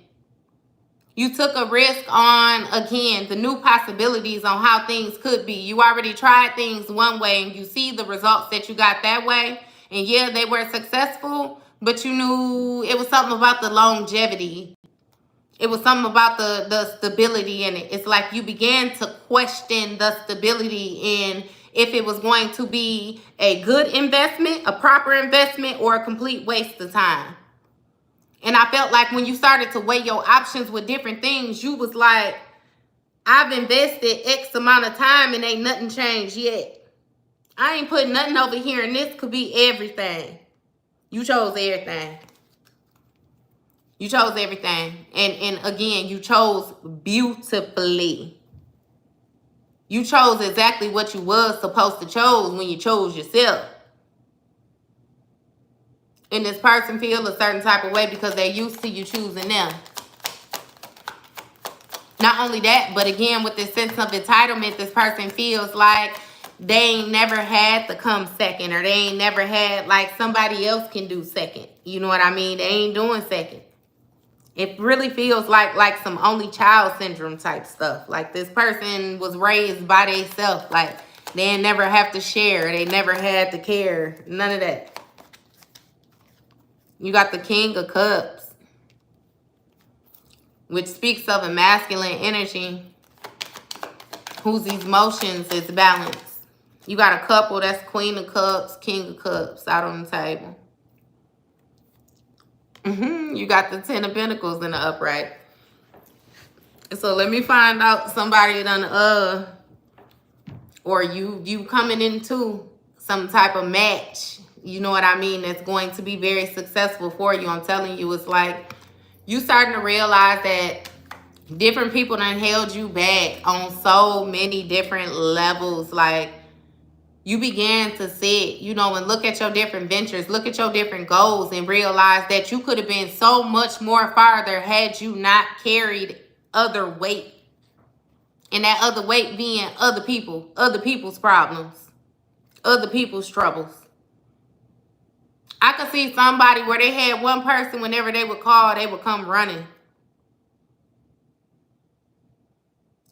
You took a risk on, again, the new possibilities on how things could be. You already tried things one way and you see the results that you got that way. And yeah, they were successful, but you knew it was something about the longevity. It was something about the stability in it. It's like you began to question the stability in if it was going to be a good investment, a proper investment, or a complete waste of time. And I felt like when you started to weigh your options with different things, you was like, I've invested X amount of time and ain't nothing changed yet. I ain't putting nothing over here and this could be everything. You chose everything. You chose everything. And again, you chose beautifully. You chose exactly what you was supposed to chose when you chose yourself. And this person feel a certain type of way because they're used to you choosing them. Not only that, but again, with this sense of entitlement, this person feels like they ain't never had to come second, or they ain't never had like somebody else can do second. You know what I mean? They ain't doing second. It really feels like some only child syndrome type stuff. Like this person was raised by themselves. Like they ain't never have to share. They never had to care. None of that. You got the King of Cups, which speaks of a masculine energy whose emotions is balanced. You got a couple, that's Queen of Cups, King of Cups out on the table. You got the Ten of Pentacles in the upright. So let me find out somebody done, or you coming into some type of match. You know what I mean? That's going to be very successful for you. I'm telling you, it's like you starting to realize that different people done held you back on so many different levels. Like you began to sit, you know, and look at your different ventures, look at your different goals and realize that you could have been so much more farther had you not carried other weight. And that other weight being other people, other people's problems, other people's troubles. I could see somebody where they had one person, whenever they would call, they would come running.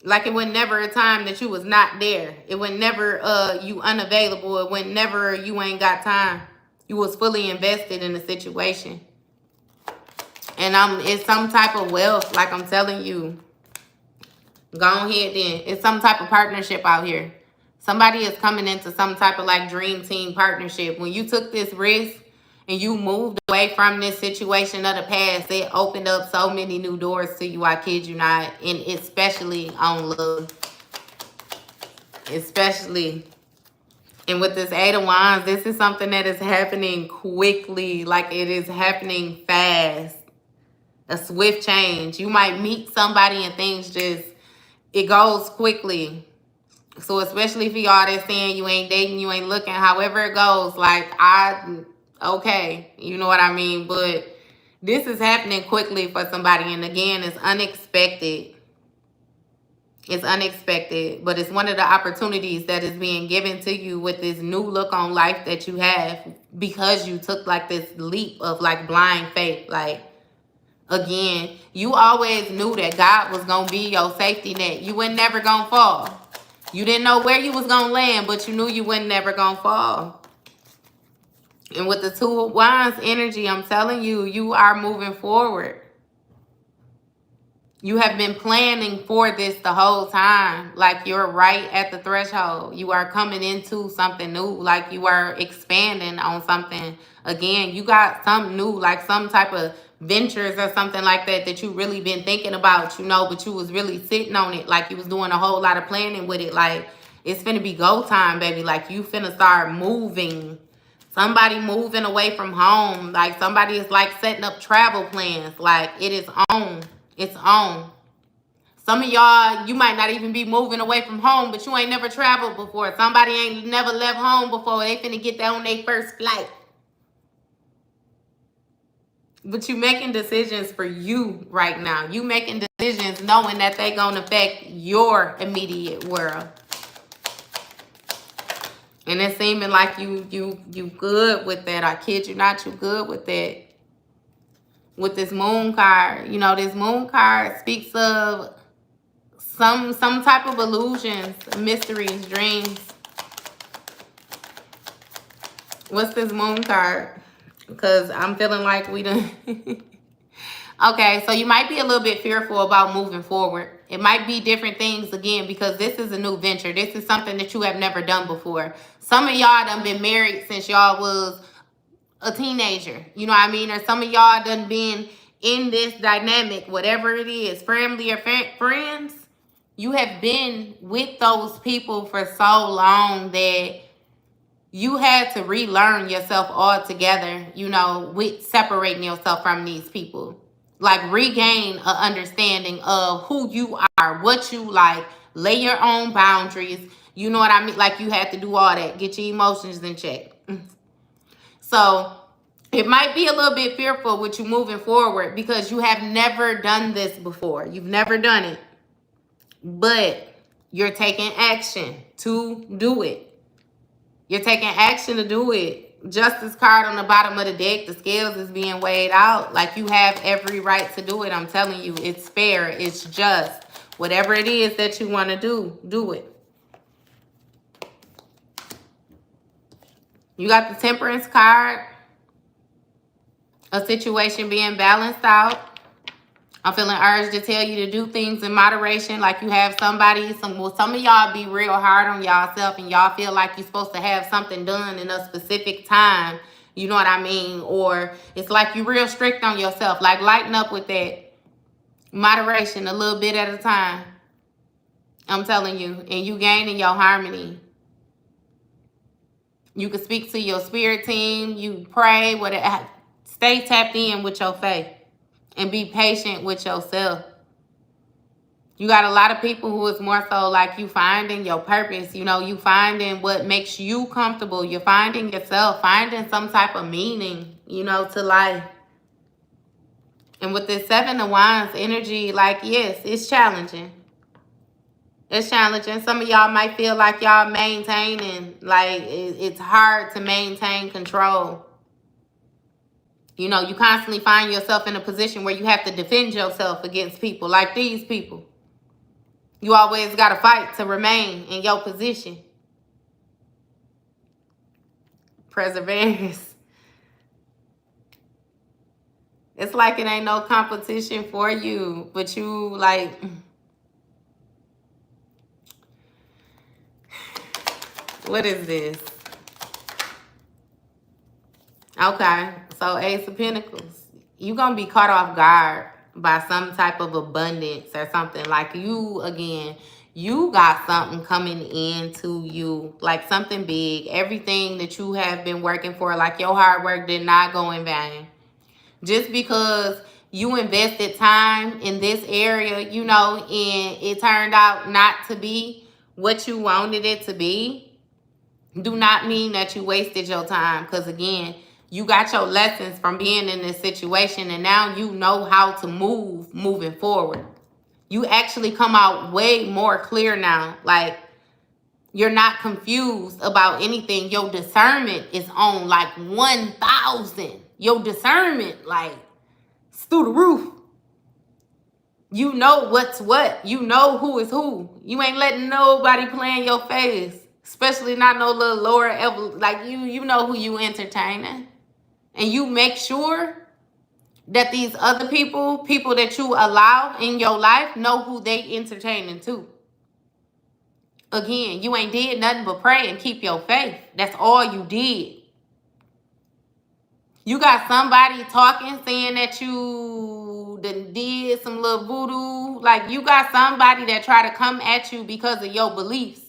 Like it was never a time that you was not there. It was never you unavailable. It was never you ain't got time. You was fully invested in the situation. And it's some type of wealth, like I'm telling you. Go ahead then. It's some type of partnership out here. Somebody is coming into some type of like dream team partnership. When you took this risk and you moved away from this situation of the past, it opened up so many new doors to you, I kid you not. And especially on love. Especially. And with this Eight of Wands, this is something that is happening quickly. Like it is happening fast. A swift change. You might meet somebody and things just, it goes quickly. So especially for y'all that's saying you ain't dating, you ain't looking, however it goes, like okay, you know what I mean? But this is happening quickly for somebody. And again, it's unexpected. It's unexpected, but it's one of the opportunities that is being given to you with this new look on life that you have because you took like this leap of like blind faith. Like, again, you always knew that God was going to be your safety net. You were never going to fall. You didn't know where you was going to land, but you knew you weren't never going to fall. And with the Two of Wands energy, I'm telling you, you are moving forward. You have been planning for this the whole time. Like, you're right at the threshold. You are coming into something new. Like, you are expanding on something. Again, you got something new, like some type of ventures or something like that that you really been thinking about, you know, but you was really sitting on it. Like, you was doing a whole lot of planning with it. Like, it's finna be go time, baby. Like, you finna start moving. Somebody moving away from home. Like, somebody is like setting up travel plans. Like, it is on. It's on. Some of y'all, you might not even be moving away from home, but you ain't never traveled before. Somebody ain't never left home before. They finna get there on their first flight. But you making decisions for you right now. You making decisions knowing that they gonna affect your immediate world. And it's seeming like you good with that. I kid you not, you good with that. With this moon card, you know, this moon card speaks of some type of illusions, mysteries, dreams. What's this moon card? Because I'm feeling like we done. Okay, so you might be a little bit fearful about moving forward. It might be different things again, because this is a new venture. This is something that you have never done before. Some of y'all done been married since y'all was a teenager, you know what I mean? Or some of y'all done been in this dynamic, whatever it is, family or friends. You have been with those people for so long that you had to relearn yourself altogether, you know, with separating yourself from these people. Like, regain an understanding of who you are, what you like, lay your own boundaries. You know what I mean? Like, you had to do all that. Get your emotions in check. So it might be a little bit fearful with you moving forward because you have never done this before. You've never done it. But you're taking action to do it. You're taking action to do it. Justice card on the bottom of the deck. The scales is being weighed out. Like, you have every right to do it. I'm telling you, it's fair. It's just. Whatever it is that you want to do it. You got the Temperance card. A situation being balanced out. I'm feeling urged to tell you to do things in moderation. Like, you have somebody, some of y'all be real hard on y'allself and y'all feel like you're supposed to have something done in a specific time. You know what I mean? Or it's like you're real strict on yourself. Like, lighten up with that. Moderation, a little bit at a time. I'm telling you. And you gaining your harmony. You can speak to your spirit team. You pray. Whatever. Stay tapped in with your faith. And be patient with yourself. You got a lot of people who is more so like you finding your purpose. You know, you finding what makes you comfortable. You're finding yourself, finding some type of meaning, you know, to life. And with this Seven of Wands energy, like, yes, it's challenging. It's challenging. Some of y'all might feel like y'all maintaining, like, it's hard to maintain control. You know, you constantly find yourself in a position where you have to defend yourself against people like these people. You always got to fight to remain in your position. Perseverance. It's like it ain't no competition for you, but you, like, what is this? Okay, so Ace of Pentacles. You're going to be caught off guard by some type of abundance or something. Like, you, again, you got something coming into you. Like, something big. Everything that you have been working for, like, your hard work did not go in vain. Just because you invested time in this area, you know, and it turned out not to be what you wanted it to be, do not mean that you wasted your time. Because, again, you got your lessons from being in this situation, and now you know how to move moving forward. You actually come out way more clear now. Like, you're not confused about anything. Your discernment is on like 1,000. Your discernment, like, it's through the roof. You know what's what. You know who is who. You ain't letting nobody play in your face. Especially not no little lower ever. Like you know who you entertaining. And you make sure that these other people that you allow in your life, know who they entertaining too. Again, you ain't did nothing but pray and keep your faith. That's all you did. You got somebody talking, saying that you did some little voodoo. Like, you got somebody that try to come at you because of your beliefs.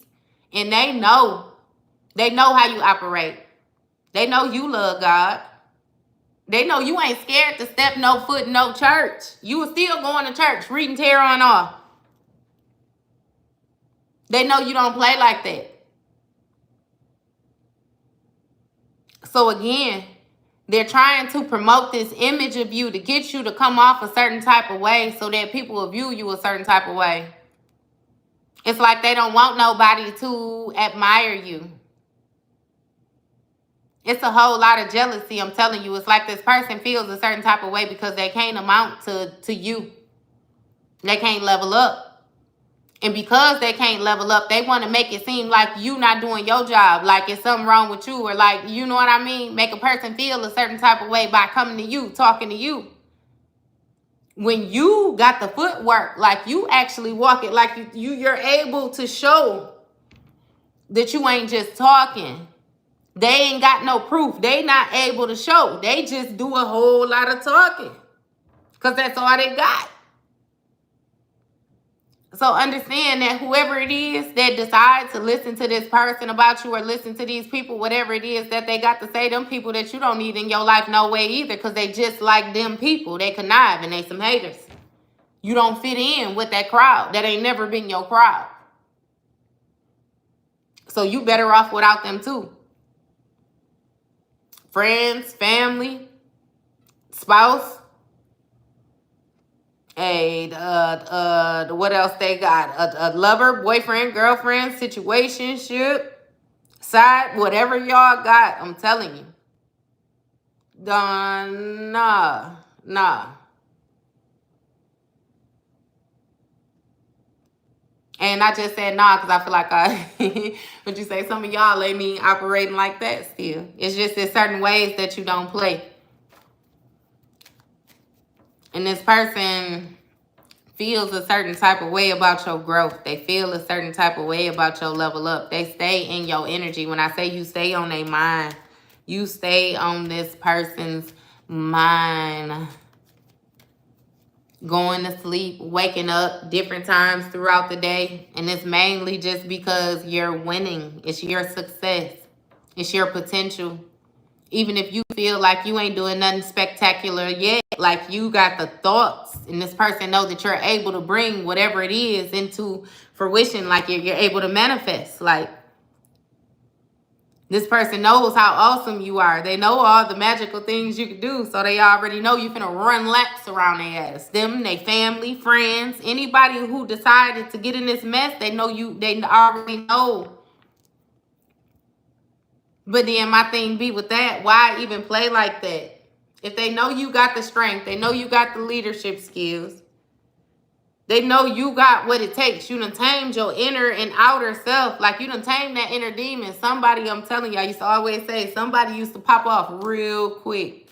And they know. They know how you operate. They know you love God. They know you ain't scared to step no foot in no church. You were still going to church, reading tarot and all. They know you don't play like that. So again, they're trying to promote this image of you to get you to come off a certain type of way so that people will view you a certain type of way. It's like they don't want nobody to admire you. It's a whole lot of jealousy, I'm telling you. It's like this person feels a certain type of way because they can't amount to you. They can't level up. And because they can't level up, they want to make it seem like you not doing your job, like it's something wrong with you, or like, you know what I mean? Make a person feel a certain type of way by coming to you, talking to you. When you got the footwork, like you actually walk it, like you're able to show that you ain't just talking. They ain't got no proof. They not able to show. They just do a whole lot of talking because that's all they got. So understand that whoever it is that decides to listen to this person about you or listen to these people, whatever it is that they got to say, them people that you don't need in your life no way either, because they just like them people. They connive and they some haters. You don't fit in with that crowd. That ain't never been your crowd. So you better off without them too. Friends, family, spouse. What else they got? A lover, boyfriend, girlfriend, situationship, side, whatever y'all got. I'm telling you. Nah. And I just said nah because I feel like would you say some of y'all ain't me operating like that still. It's just there's certain ways that you don't play. And this person feels a certain type of way about your growth. They feel a certain type of way about your level up. They stay in your energy. When I say you stay on their mind, you stay on this person's mind. Going to sleep, waking up different times throughout the day. And it's mainly just because you're winning. It's your success. It's your potential. Even if you feel like you ain't doing nothing spectacular yet, like you got the thoughts, and this person know that you're able to bring whatever it is into fruition, like you're able to manifest. Like, this person knows how awesome you are. They know all the magical things you can do, so they already know you finna run laps around their ass. Them, they family, friends, anybody who decided to get in this mess, they know you, they already know. But then my thing be with that, why even play like that? If they know you got the strength, they know you got the leadership skills, they know you got what it takes. You done tamed your inner and outer self. Like, you done tamed that inner demon. Somebody, I'm telling you, I used to always say, somebody used to pop off real quick.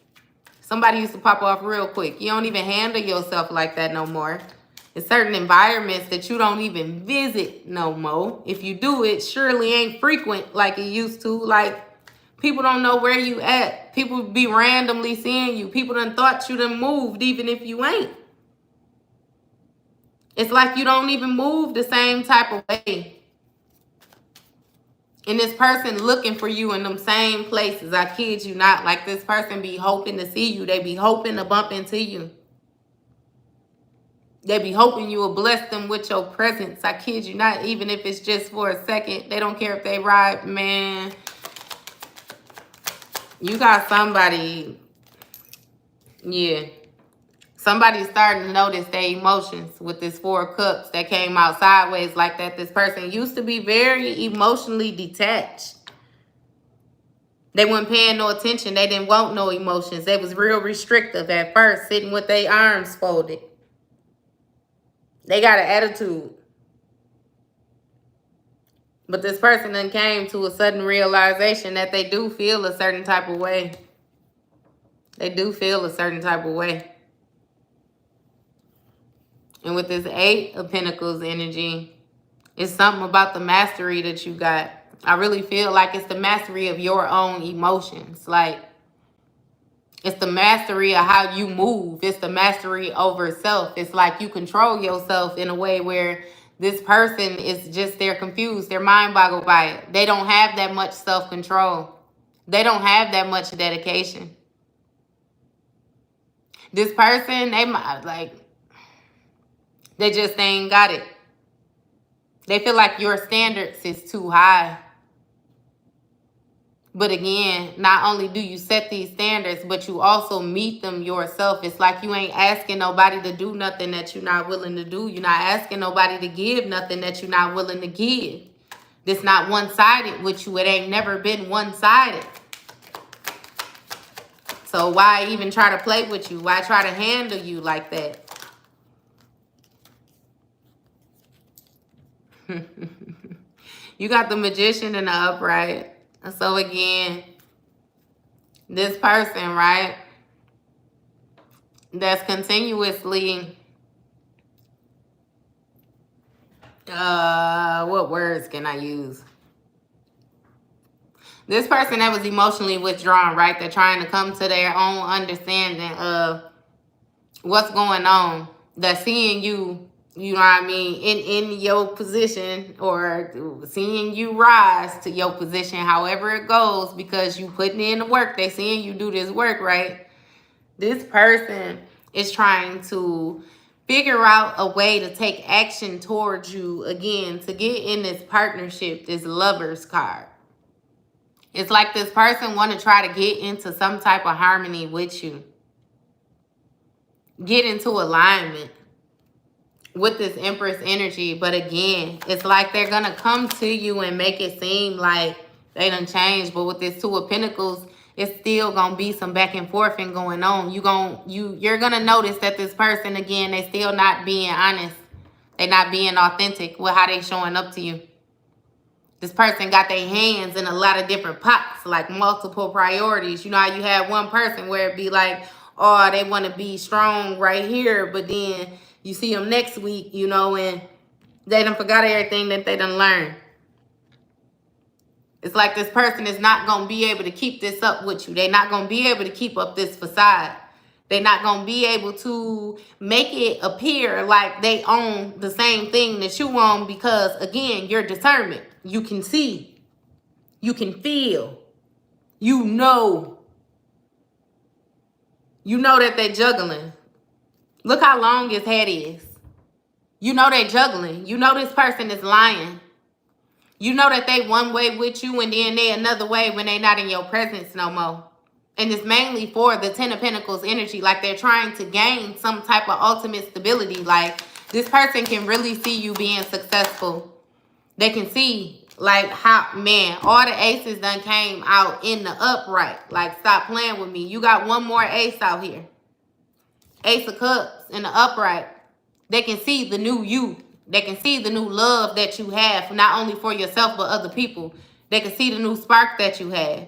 Somebody used to pop off real quick. You don't even handle yourself like that no more. There's certain environments that you don't even visit no more. If you do, it surely ain't frequent like it used to. Like, people don't know where you at. People be randomly seeing you. People done thought you done moved even if you ain't. It's like you don't even move the same type of way. And this person looking for you in them same places. I kid you not. Like, this person be hoping to see you. They be hoping to bump into you. They be hoping you will bless them with your presence. I kid you not. Even if it's just for a second. They don't care if they ride. Man, you got somebody. Yeah. Somebody's starting to notice their emotions with this 4 of Cups that came out sideways like that. This person used to be very emotionally detached. They weren't paying no attention. They didn't want no emotions. They was real restrictive at first, sitting with their arms folded. They got an attitude. But this person then came to a sudden realization that they do feel a certain type of way. They do feel a certain type of way. And with this 8 of Pentacles energy, it's something about the mastery that you got. I really feel like it's the mastery of your own emotions. Like, it's the mastery of how you move. It's the mastery over self. It's like you control yourself in a way where this person is just, they're confused. They're mind boggled by it. They don't have that much self-control. They don't have that much dedication. This person, they might, like, they just ain't got it. They feel like your standards is too high. But again, not only do you set these standards, but you also meet them yourself. It's like you ain't asking nobody to do nothing that you're not willing to do. You're not asking nobody to give nothing that you're not willing to give. It's not one-sided with you. It ain't never been one-sided. So why even try to play with you? Why try to handle you like that? You got the Magician in the upright. So again, this person, right, that's continuously, what words can I use? This person that was emotionally withdrawn, right, they're trying to come to their own understanding of what's going on. They're seeing you, you know what I mean, in your position, or seeing you rise to your position, however it goes, because you putting in the work. They seeing you do this work, right? This person is trying to figure out a way to take action towards you again, to get in this partnership, this Lovers card. It's like this person want to try to get into some type of harmony with you. Get into alignment with this Empress energy. But again, it's like they're going to come to you and make it seem like they done changed. But with this 2 of Pentacles, it's still going to be some back and forth and going on. You're going to notice that this person, again, they still not being honest. They not being authentic with how they showing up to you. This person got their hands in a lot of different pots, like multiple priorities. You know how you have one person where it be like, oh, they want to be strong right here, but then you see them next week, you know, and they done forgot everything that they done learned. It's like this person is not going to be able to keep this up with you. They're not going to be able to keep up this facade. They're not going to be able to make it appear like they own the same thing that you own because, again, you're determined. You can see. You can feel. You know. You know that they're juggling. Look how long his head is. You know they're juggling. You know this person is lying. You know that they one way with you and then they another way when they're not in your presence no more. And it's mainly for the 10 of Pentacles energy. Like they're trying to gain some type of ultimate stability. Like this person can really see you being successful. They can see like how, man, all the aces done came out in the upright. Like stop playing with me. You got one more ace out here. Ace of Cups in the upright. They can see the new you. They can see the new love that you have, not only for yourself, but other people. They can see the new spark that you have.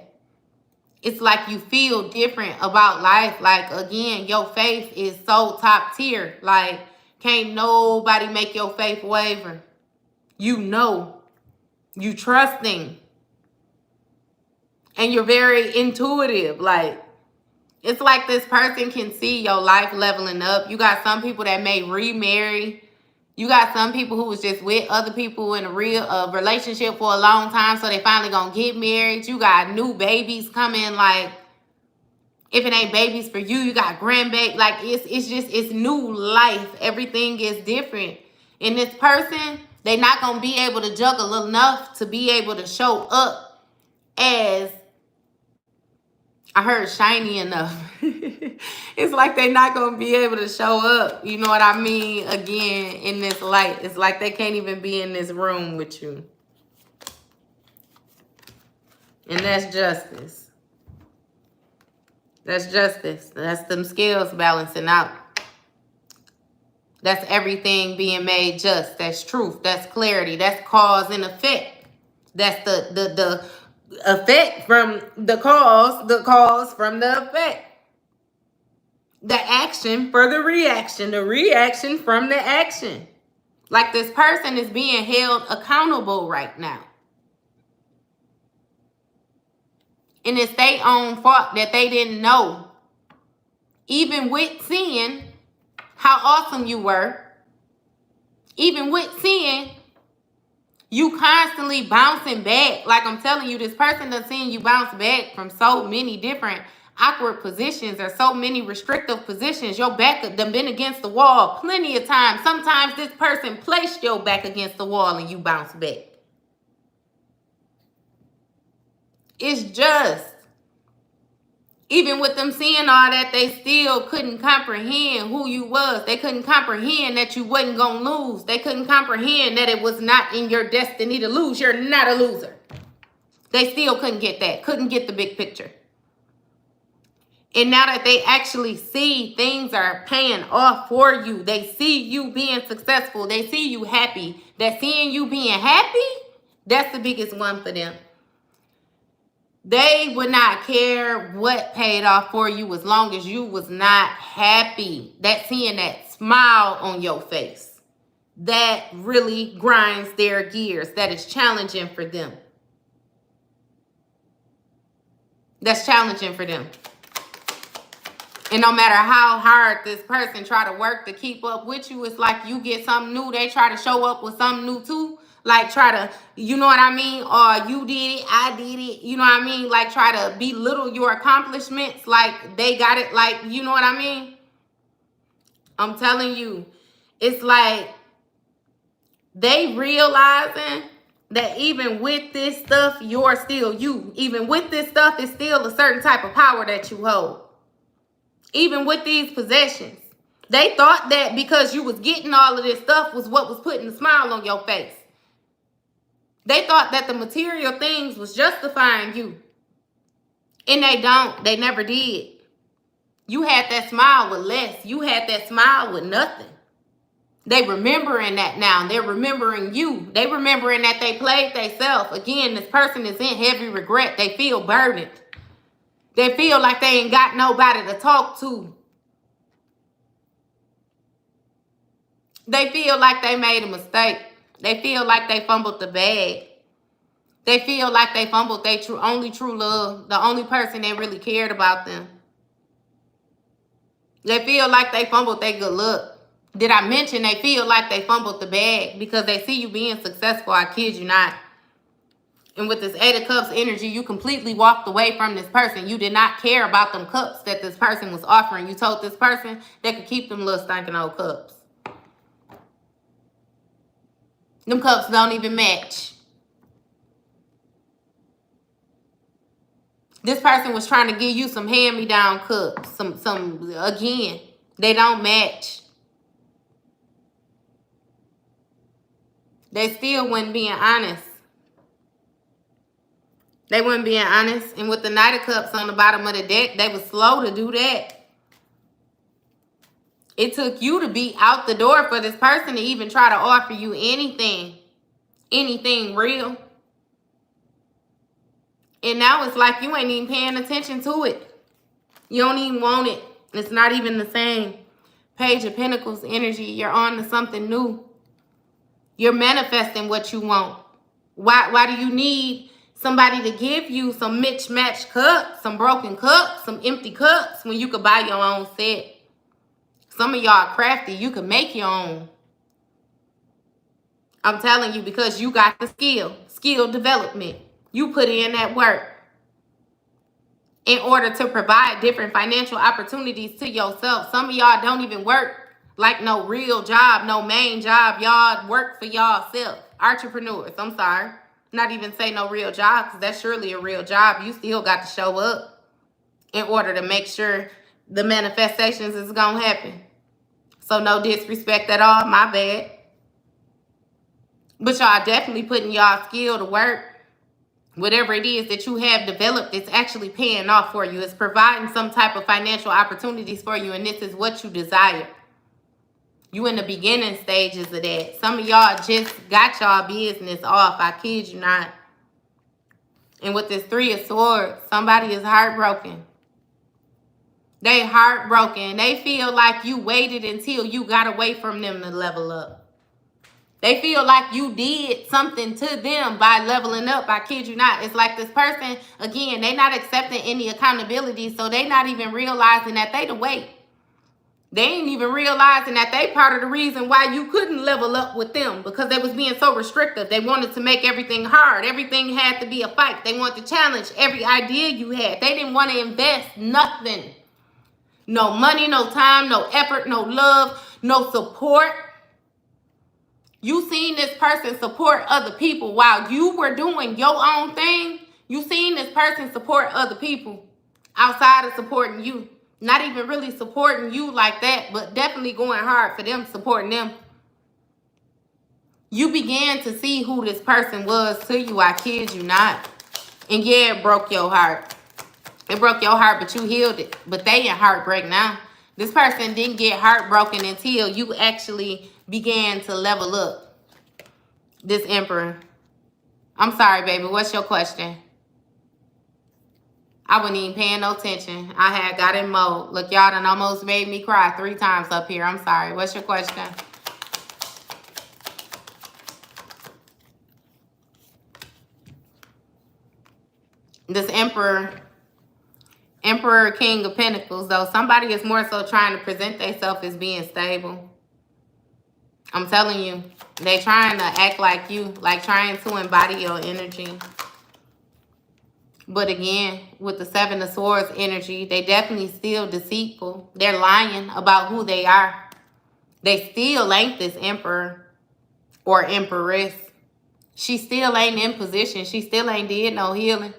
It's like you feel different about life. Like, again, your faith is so top tier. Like, can't nobody make your faith waver. You know. You trusting. And you're very intuitive. Like, it's like this person can see your life leveling up. You got some people that may remarry. You got some people who was just with other people in a real relationship for a long time, so they finally gonna get married. You got new babies coming. Like, if it ain't babies for you, you got grandbaby. Like, it's new life. Everything is different. And this person, they not gonna be able to juggle enough to be able to show up as, I heard, shiny enough. It's like they're not going to be able to show up, you know what I mean, again, in this light. It's like they can't even be in this room with you. And that's justice. That's justice. That's them scales balancing out. That's everything being made just. That's truth. That's clarity. That's cause and effect. That's the effect from the cause from the effect. The action for the reaction from the action. Like this person is being held accountable right now. And it's their own fault that they didn't know. Even with seeing how awesome you were, even with seeing you constantly bouncing back. Like I'm telling you, this person done seen you bounce back from so many different awkward positions or so many restrictive positions. Your back done been against the wall plenty of times. Sometimes this person placed your back against the wall and you bounce back. It's just, even with them seeing all that, they still couldn't comprehend who you was. They couldn't comprehend that you wasn't going to lose. They couldn't comprehend that it was not in your destiny to lose. You're not a loser. They still couldn't get that. Couldn't get the big picture. And now that they actually see things are paying off for you, they see you being successful, they see you happy. That seeing you being happy, that's the biggest one for them. They would not care what paid off for you as long as you was not happy. That seeing that smile on your face, that really grinds their gears. That is challenging for them. That's challenging for them. And no matter how hard this person try to work to keep up with you, it's like you get something new, they try to show up with something new too. Like try to, you know what I mean? Or you did it, I did it. You know what I mean? Like try to belittle your accomplishments. Like they got it. Like, you know what I mean? I'm telling you, it's like they realizing that even with this stuff, you're still you. Even with this stuff, it's still a certain type of power that you hold. Even with these possessions. They thought that because you was getting all of this stuff was what was putting a smile on your face. They thought that the material things was justifying you. And they don't. They never did. You had that smile with less. You had that smile with nothing. They remembering that now. They're remembering you. They remembering that they played themselves. Again, this person is in heavy regret. They feel burdened. They feel like they ain't got nobody to talk to. They feel like they made a mistake. They feel like they fumbled the bag. They feel like they fumbled their only true love, the only person that really cared about them. They feel like they fumbled their good luck. Did I mention they feel like they fumbled the bag because they see you being successful? I kid you not. And with this 8 of Cups energy, you completely walked away from this person. You did not care about them cups that this person was offering. You told this person they could keep them little stinking old cups. Them cups don't even match. This person was trying to give you some hand-me-down cups. Again, they don't match. They still wasn't being honest. They weren't being honest. And with the Knight of Cups on the bottom of the deck, they were slow to do that. It took you to be out the door for this person to even try to offer you anything. Anything real. And now it's like you ain't even paying attention to it. You don't even want it. It's not even the same. Page of Pentacles energy. You're on to something new. You're manifesting what you want. Why do you need somebody to give you some mismatched cups, some broken cups, some empty cups when you could buy your own set? Some of y'all are crafty. You can make your own. I'm telling you, because you got the skill development. You put in that work in order to provide different financial opportunities to yourself. Some of y'all don't even work like no real job, no main job. Y'all work for y'allself. Entrepreneurs, I'm sorry. Not even say no real job, because that's surely a real job. You still got to show up in order to make sure the manifestations is going to happen. So no disrespect at all, my bad. But y'all definitely putting y'all skill to work. Whatever it is that you have developed, it's actually paying off for you. It's providing some type of financial opportunities for you, and this is what you desire. You in the beginning stages of that. Some of y'all just got y'all business off. I kid you not. And with this 3 of Swords, somebody is heartbroken. They heartbroken. They feel like you waited until you got away from them to level up. They feel like you did something to them by leveling up. I kid you not. It's like this person, again, they not accepting any accountability, so they not even realizing that they the weight. They ain't even realizing that they part of the reason why you couldn't level up with them, because they was being so restrictive. They wanted to make everything hard. Everything had to be a fight. They wanted to challenge every idea you had. They didn't want to invest nothing. No money, no time, no effort, no love, no support. You seen this person support other people while you were doing your own thing. You seen this person support other people outside of supporting you. Not even really supporting you like that, but definitely going hard for them, supporting them. You began to see who this person was to you, I kid you not. And yeah, it broke your heart. It broke your heart, but you healed it. But they in heartbreak now. This person didn't get heartbroken until you actually began to level up. This Emperor. I'm sorry, baby. What's your question? I wasn't even paying no attention. I had got in mode. Look, y'all done almost made me cry 3 times up here. I'm sorry. What's your question? This Emperor, King of Pentacles, though, somebody is more so trying to present themselves as being stable. I'm telling you, they trying to act like you, like trying to embody your energy. But again, with the 7 of Swords energy, they definitely still deceitful. They're lying about who they are. They still ain't this Emperor or Empress. She still ain't in position. She still ain't did no healing.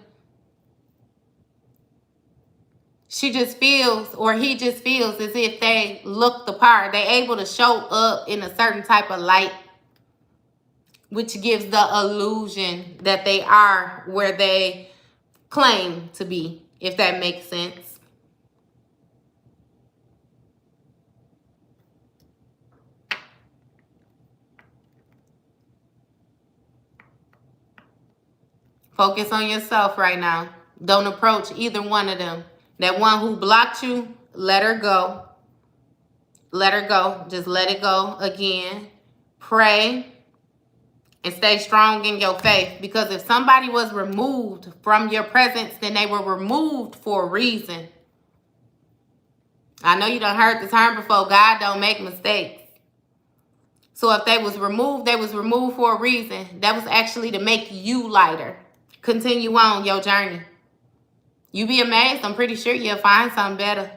She just feels, or he just feels as if they look the part. They able to show up in a certain type of light, which gives the illusion that they are where they claim to be, if that makes sense. Focus on yourself right now. Don't approach either one of them. That one who blocked you, let her go. Let her go. Just let it go. Again, pray and stay strong in your faith. Because if somebody was removed from your presence, then they were removed for a reason. I know you done heard the term before. God don't make mistakes. So if they was removed for a reason. That was actually to make you lighter. Continue on your journey. You be amazed. I'm pretty sure you'll find something better.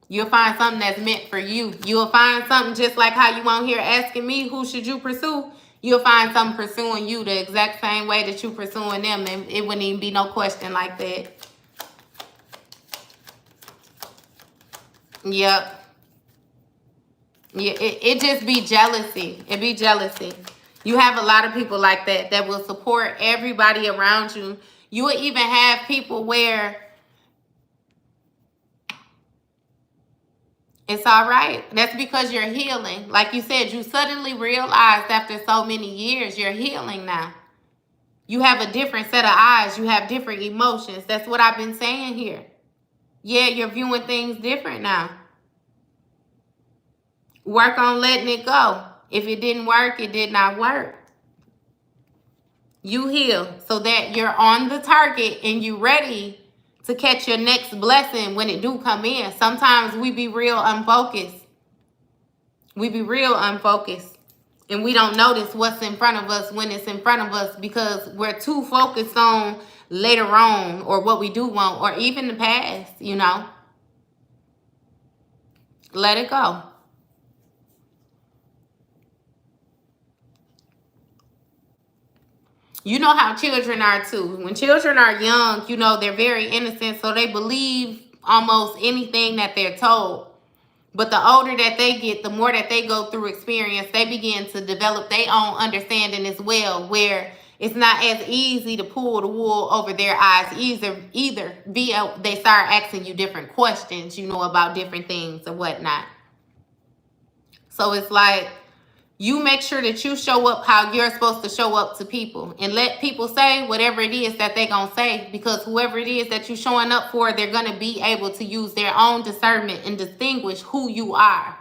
You'll find something that's meant for you. You'll find something just like how you on here asking me, who should you pursue? You'll find something pursuing you the exact same way that you pursuing them. And it wouldn't even be no question like that. Yep. Yeah, it just be jealousy. It be jealousy. You have a lot of people like that that will support everybody around you. You will even have people where it's all right. That's because you're healing. Like you said, you suddenly realized after so many years, you're healing now. You have a different set of eyes. You have different emotions. That's what I've been saying here. Yeah, you're viewing things different now. Work on letting it go. If it didn't work, it did not work. You heal so that you're on the target and you ready to catch your next blessing when it do come in. Sometimes we be real unfocused. We be real unfocused. And we don't notice what's in front of us when it's in front of us because we're too focused on later on or what we do want or even the past, you know. Let it go. You know how children are too. When children are young, you know, they're very innocent, so they believe almost anything that they're told. But the older that they get, the more that they go through experience, they begin to develop their own understanding as well, where it's not as easy to pull the wool over their eyes either via they start asking you different questions, you know, about different things or whatnot. So it's like, you make sure that you show up how you're supposed to show up to people, and let people say whatever it is that they're going to say, because whoever it is that you're showing up for, they're going to be able to use their own discernment and distinguish who you are.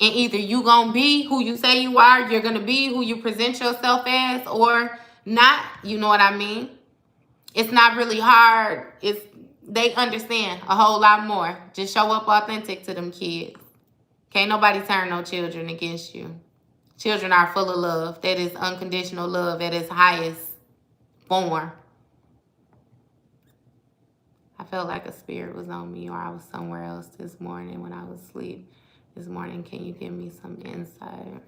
And either you going to be who you say you are, you're going to be who you present yourself as, or not. You know what I mean? It's not really hard. They understand a whole lot more. Just show up authentic to them kids. Can't nobody turn no children against you. Children are full of love. That is unconditional love at its highest form. I felt like a spirit was on me, or I was somewhere else this morning when I was asleep. This morning, can you give me some insight?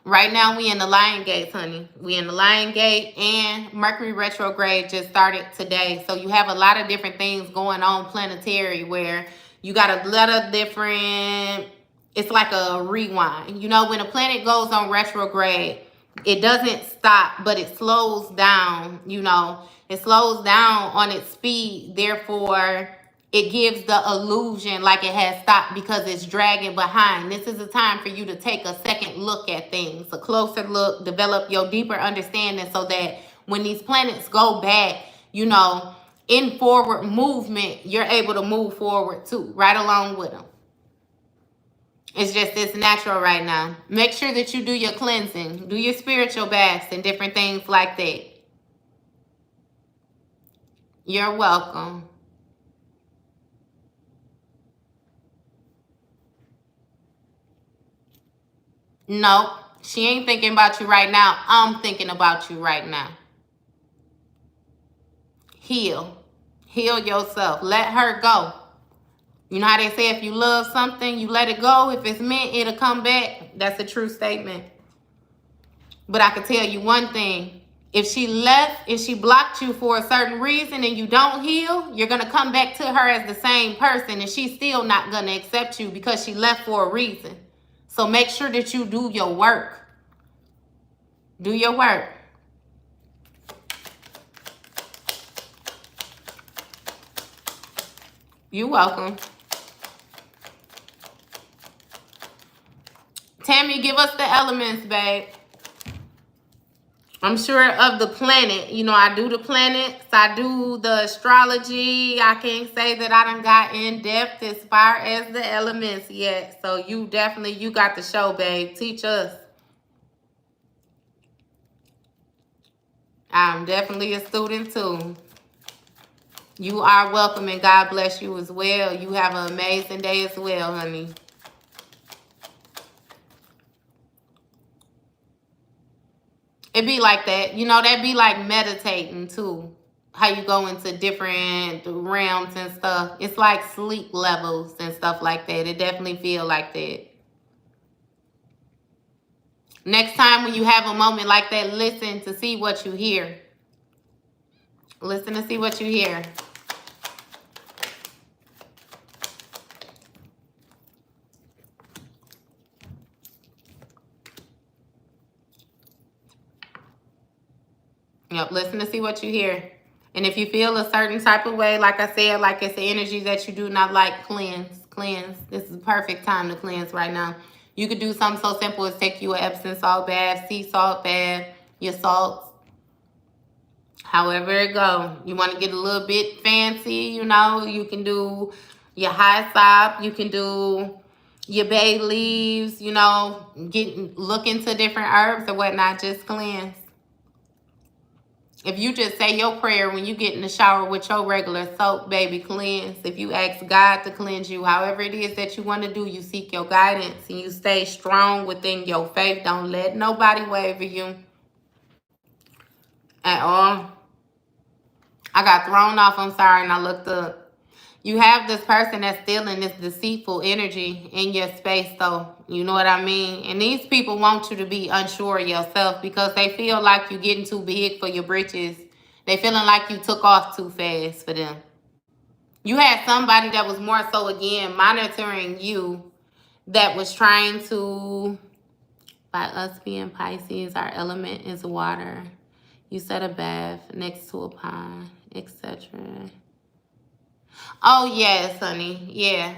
Right now, we in the Lion Gate, honey. We in the Lion Gate, and Mercury retrograde just started today. So you have a lot of different things going on planetary, where you got a lot of different, it's like a rewind. You know, when a planet goes on retrograde, it doesn't stop, but it slows down. You know, it slows down on its speed. Therefore, it gives the illusion like it has stopped, because it's dragging behind. This is a time for you to take a second look at things, a closer look, develop your deeper understanding, so that when these planets go back, you know, in forward movement, you're able to move forward too, right along with them. It's just, it's natural right now. Make sure that you do your cleansing, do your spiritual baths and different things like that. You're welcome. Nope, she ain't thinking about you right now. I'm thinking about you right now. Heal. Heal yourself. Let her go. You know how they say, if you love something, you let it go. If it's meant, it'll come back. That's a true statement. But I can tell you one thing. If she left, if she blocked you for a certain reason and you don't heal, you're going to come back to her as the same person, and she's still not going to accept you because she left for a reason. So make sure that you do your work. Do your work. You're welcome. Tammy, give us the elements, babe. I'm sure of the planet. You know, I do the planets. I do the astrology. I can't say that I done got in depth as far as the elements yet. So you definitely, you got the show, babe. Teach us. I'm definitely a student too. You are welcome, and God bless you as well. You have an amazing day as well, honey. It be like that. You know, that be like meditating too. How you go into different realms and stuff. It's like sleep levels and stuff like that. It definitely feel like that. Next time when you have a moment like that, listen to see what you hear. Listen to see what you hear. Yep, listen to see what you hear. And if you feel a certain type of way, like I said, like it's the energy that you do not like, cleanse. Cleanse. This is the perfect time to cleanse right now. You could do something so simple as take you an Epsom salt bath, sea salt bath, your salts. However it go. You want to get a little bit fancy, you know, you can do your high sop, you can do your bay leaves, you know, look into different herbs or whatnot, just cleanse. If you just say your prayer when you get in the shower with your regular soap, baby, cleanse. If you ask God to cleanse you, however it is that you want to do, you seek your guidance and you stay strong within your faith. Don't let nobody waver you at all. I got thrown off, I'm sorry, and I looked up. You have this person that's still in this deceitful energy in your space, though. You know what I mean? And these people want you to be unsure of yourself because they feel like you're getting too big for your britches. They feeling like you took off too fast for them. You had somebody that was more so, again, monitoring you, that was trying to, by us being Pisces, our element is water. You set a bath next to a pond, etc. Oh, yes, honey. Yeah.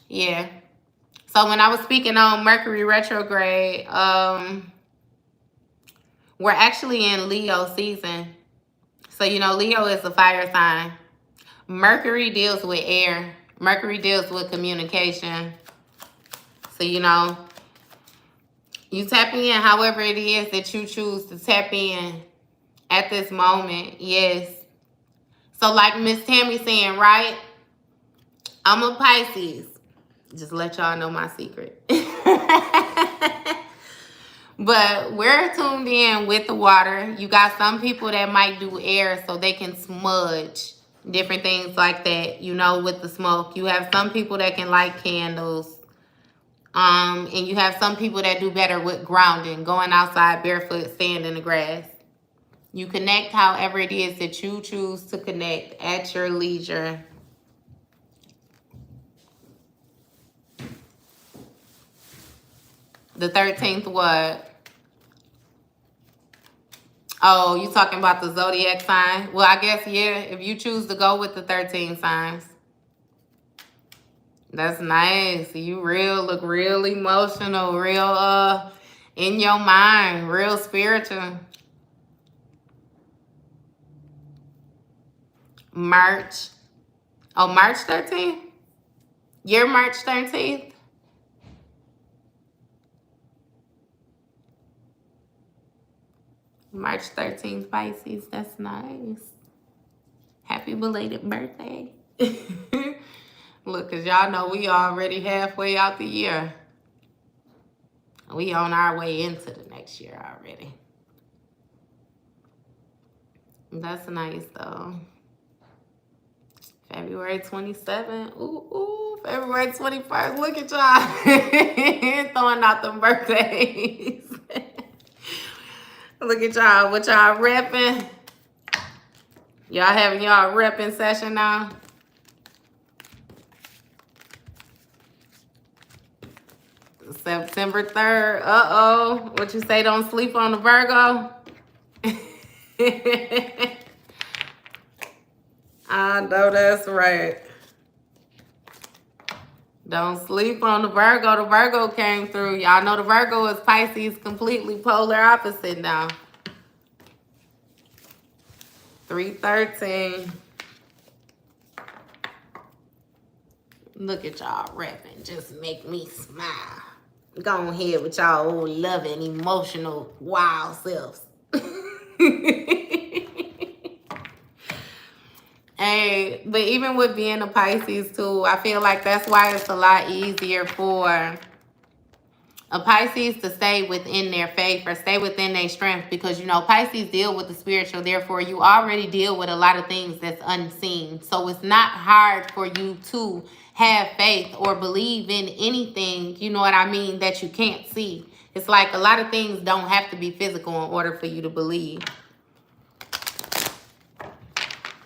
Yeah. So when I was speaking on Mercury retrograde, we're actually in Leo season. So, you know, Leo is a fire sign. Mercury deals with air. Mercury deals with communication. So, you know, you tap in however it is that you choose to tap in at this moment. Yes. So like Miss Tammy saying, right? I'm a Pisces. Just let y'all know my secret. But we're tuned in with the water. You got some people that might do air so they can smudge. Different things like that, you know, with the smoke. You have some people that can light candles. And you have some people that do better with grounding, going outside barefoot, staying in the grass. You connect however it is that you choose to connect at your leisure. The 13th what? Oh, you talking about the zodiac sign? Well, I guess, yeah, if you choose to go with the 13 signs. That's nice. You look real emotional, real in your mind, real spiritual. March. Oh, March 13th? You're March 13th? March 13th, Pisces. That's nice. Happy belated birthday. Look, because y'all know we already halfway out the year. We on our way into the next year already. That's nice, though. February 27th. Ooh, February 21st. Look at y'all. Throwing out them birthdays. Look at y'all. What y'all repping? Y'all having y'all repping session now? September 3rd. Uh-oh. What you say, don't sleep on the Virgo? I know that's right. Don't sleep on the Virgo. The Virgo came through. Y'all know the Virgo is Pisces, completely polar opposite now. 313. Look at y'all rapping. Just make me smile. Go ahead with y'all old loving, emotional, wild selves. Hey, but even with being a Pisces too, I feel like that's why it's a lot easier for a Pisces to stay within their faith or stay within their strength, because, you know, Pisces deal with the spiritual. Therefore, you already deal with a lot of things that's unseen. So it's not hard for you to have faith or believe in anything, you know what I mean, that you can't see. It's like a lot of things don't have to be physical in order for you to believe.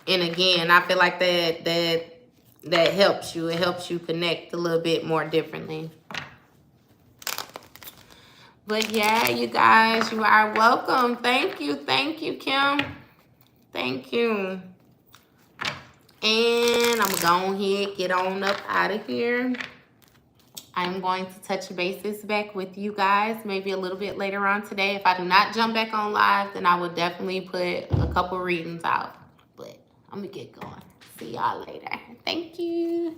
And again, I feel like that helps you. It helps you connect a little bit more differently. But yeah, you guys, you are welcome. Thank you, Kim. Thank you. And I'm going to go ahead, get on up out of here. I'm going to touch bases back with you guys maybe a little bit later on today. If I do not jump back on live, then I will definitely put a couple readings out. But I'm going to get going. See y'all later. Thank you.